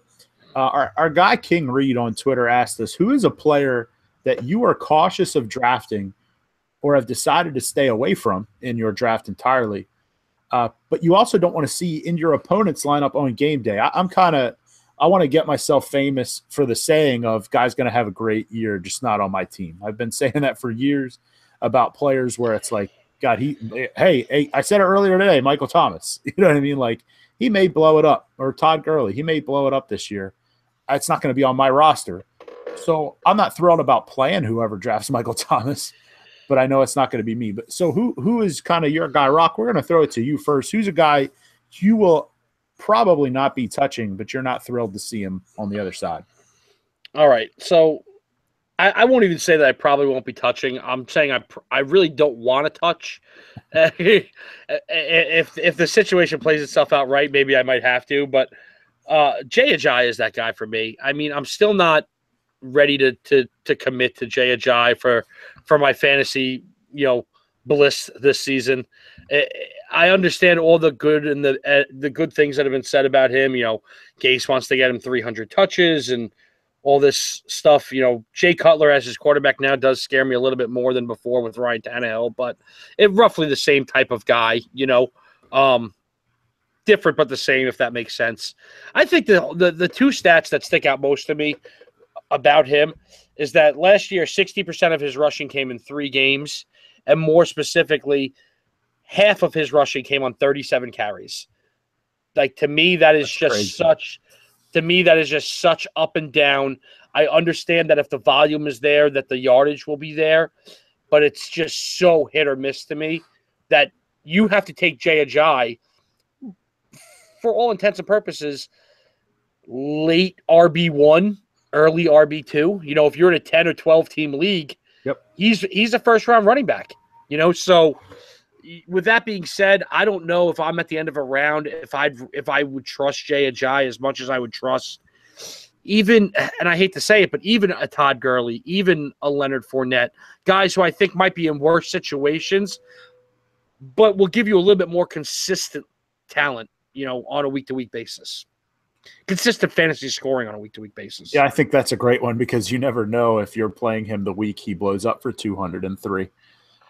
A: our guy King Reed on Twitter asked us, who is a player that you are cautious of drafting or have decided to stay away from in your draft entirely, but you also don't want to see in your opponent's lineup on game day? I want to get myself famous for the saying of guy's going to have a great year, just not on my team. I've been saying that for years about players where it's like, God, hey, I said it earlier today, Michael Thomas. You know what I mean? He may blow it up, or Todd Gurley. He may blow it up this year. It's not going to be on my roster. So I'm not thrilled about playing whoever drafts Michael Thomas, but I know it's not going to be me. But so who is kind of your guy, Rock? We're going to throw it to you first. Who's a guy you will probably not be touching, but you're not thrilled to see him on the other side?
B: All right. So I won't even say that I probably won't be touching. I'm saying I really don't want to touch. If the situation plays itself out right, maybe I might have to. But Jay Ajayi is that guy for me. I mean, I'm still not ready to commit to Jay Ajayi for my fantasy, bliss this season. I understand all the good and the good things that have been said about him. Gase wants to get him 300 touches and all this stuff. Jay Cutler as his quarterback now does scare me a little bit more than before with Ryan Tannehill, but roughly the same type of guy, different but the same, if that makes sense. I think the 2 stats that stick out most to me about him is that last year 60% of his rushing came in 3 games, and more specifically, half of his rushing came on 37 carries. To me, that is just such up and down. I understand that if the volume is there, that the yardage will be there, but it's just so hit or miss to me that you have to take Jay Ajayi, for all intents and purposes, late RB1, early RB2. If you're in a 10 or 12 team league,
A: yep,
B: he's a first round running back. So with that being said, I don't know if I'm at the end of a round if I would trust Jay Ajayi as much as I would trust even, and I hate to say it, but even a Todd Gurley, even a Leonard Fournette, guys who I think might be in worse situations. but will give you a little bit more consistent talent, on a week-to-week basis. Consistent fantasy scoring on a week-to-week basis.
A: Yeah, I think that's a great one because you never know if you're playing him the week he blows up for 203.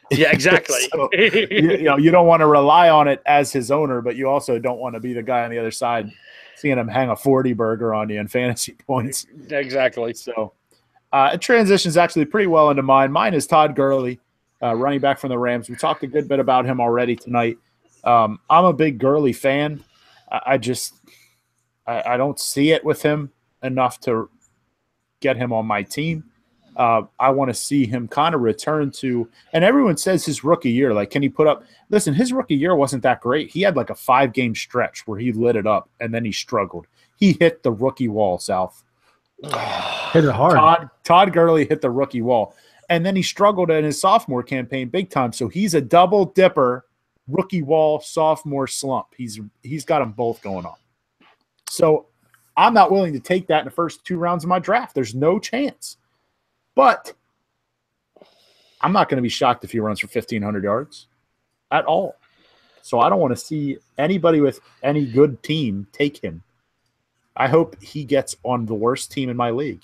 B: Yeah, exactly.
A: So, you don't want to rely on it as his owner, but you also don't want to be the guy on the other side seeing him hang a 40 burger on you in fantasy points.
B: Exactly.
A: So it transitions actually pretty well into mine. Mine is Todd Gurley, running back from the Rams. We talked a good bit about him already tonight. I'm a big Gurley fan. I don't see it with him enough to get him on my team. I want to see him kind of return to, and everyone says his rookie year, like, can he put up, listen, his rookie year wasn't that great. He had like a 5-game stretch where he lit it up and then he struggled. He hit the rookie wall, South.
C: Hit it hard.
A: Todd Gurley hit the rookie wall. And then he struggled in his sophomore campaign big time. So he's a double dipper, rookie wall, sophomore slump. He's got them both going on. So I'm not willing to take that in the first 2 rounds of my draft. There's no chance. But I'm not going to be shocked if he runs for 1,500 yards at all. So I don't want to see anybody with any good team take him. I hope he gets on the worst team in my league.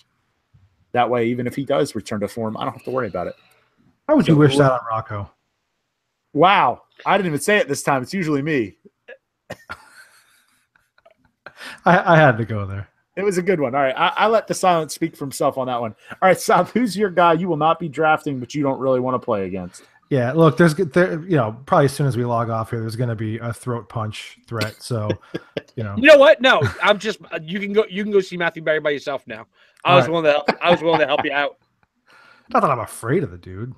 A: That way, even if he does return to form, I don't have to worry about it.
C: How would you wish that on Rocco?
A: Wow. I didn't even say it this time. It's usually me.
C: I had to go there.
A: It was a good one. All right. I let the silence speak for himself on that one. All right, South, who's your guy you will not be drafting, but you don't really want to play against?
C: Yeah, look, probably as soon as we log off here, there's going to be a throat punch threat. So,
B: You know what? No, I'm just. You can go see Matthew Berry by yourself now. I was willing to help you out.
C: Not that I'm afraid of the dude.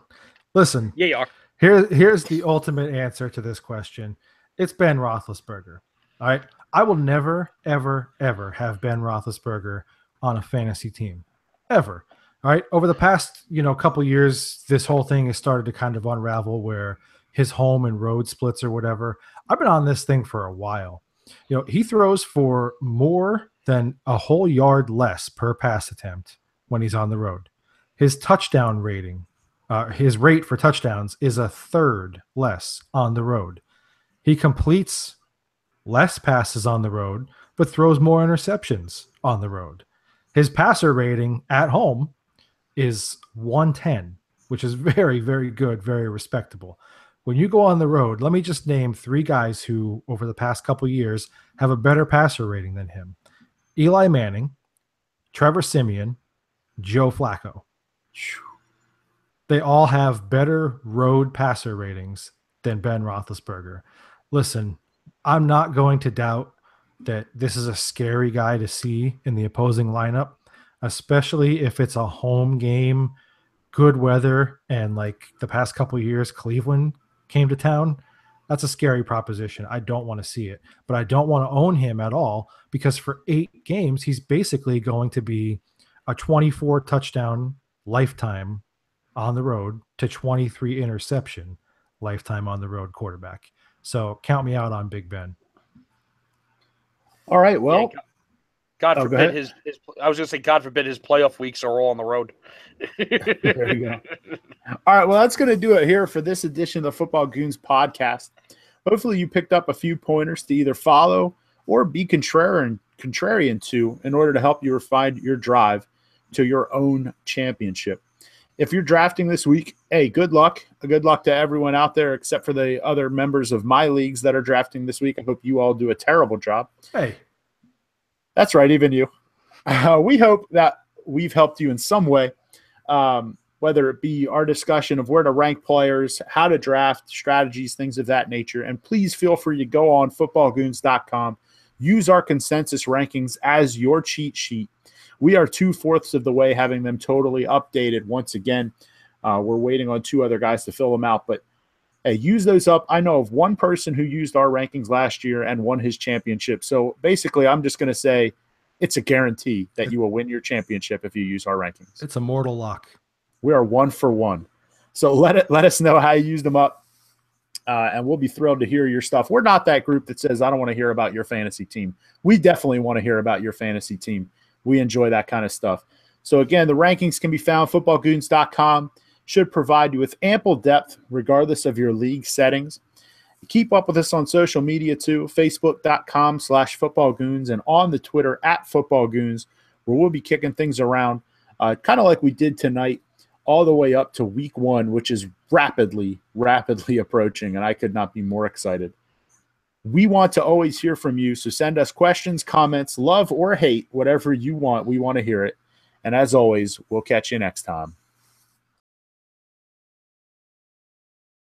C: Listen.
B: Yeah, you are.
C: Here's the ultimate answer to this question. It's Ben Roethlisberger. All right. I will never, ever, ever have Ben Roethlisberger on a fantasy team. Ever. All right. Over the past, couple years, this whole thing has started to kind of unravel where his home and road splits or whatever. I've been on this thing for a while. He throws for more than a whole yard less per pass attempt when he's on the road. His touchdown rating, his rate for touchdowns is a third less on the road. He completes less passes on the road, but throws more interceptions on the road. His passer rating at home is 110, which is very, very good, very respectable. When you go on the road, let me just name 3 guys who, over the past couple years, have a better passer rating than him. Eli Manning, Trevor Siemian, Joe Flacco. They all have better road passer ratings than Ben Roethlisberger. Listen, I'm not going to doubt that this is a scary guy to see in the opposing lineup, especially if it's a home game, good weather, and like the past couple of years, Cleveland came to town. That's a scary proposition. I don't want to see it, but I don't want to own him at all because for 8 games, he's basically going to be a 24 touchdown lifetime on the road to 23 interception lifetime on the road quarterback. So count me out on Big Ben.
A: All right. Well,
B: yeah, God forbid his I was going to say, God forbid his playoff weeks are all on the road.
A: There you go. All right. Well, that's going to do it here for this edition of the Football Goons podcast. Hopefully you picked up a few pointers to either follow or be contrarian to in order to help you refine your drive to your own championship. If you're drafting this week, hey, good luck. Good luck to everyone out there except for the other members of my leagues that are drafting this week. I hope you all do a terrible job.
C: Hey.
A: That's right, even you. We hope that we've helped you in some way, whether it be our discussion of where to rank players, how to draft, strategies, things of that nature. And please feel free to go on footballgoons.com, use our consensus rankings as your cheat sheet. We are 2/4 of the way having them totally updated once again. We're waiting on 2 other guys to fill them out, but hey, use those up. I know of one person who used our rankings last year and won his championship. So basically, I'm just going to say it's a guarantee that you will win your championship if you use our rankings.
C: It's a mortal lock.
A: We are 1 for 1. So let us know how you used them up, and we'll be thrilled to hear your stuff. We're not that group that says, I don't want to hear about your fantasy team. We definitely want to hear about your fantasy team. We enjoy that kind of stuff. So again, the rankings can be found footballgoons.com. Should provide you with ample depth regardless of your league settings. Keep up with us on social media too, facebook.com/footballgoons and on the Twitter @footballgoons, where we'll be kicking things around kind of like we did tonight, all the way up to week 1, which is rapidly approaching, and I could not be more excited. We want to always hear from you, so send us questions, comments, love or hate, whatever you want. We want to hear it. And as always, we'll catch you next time.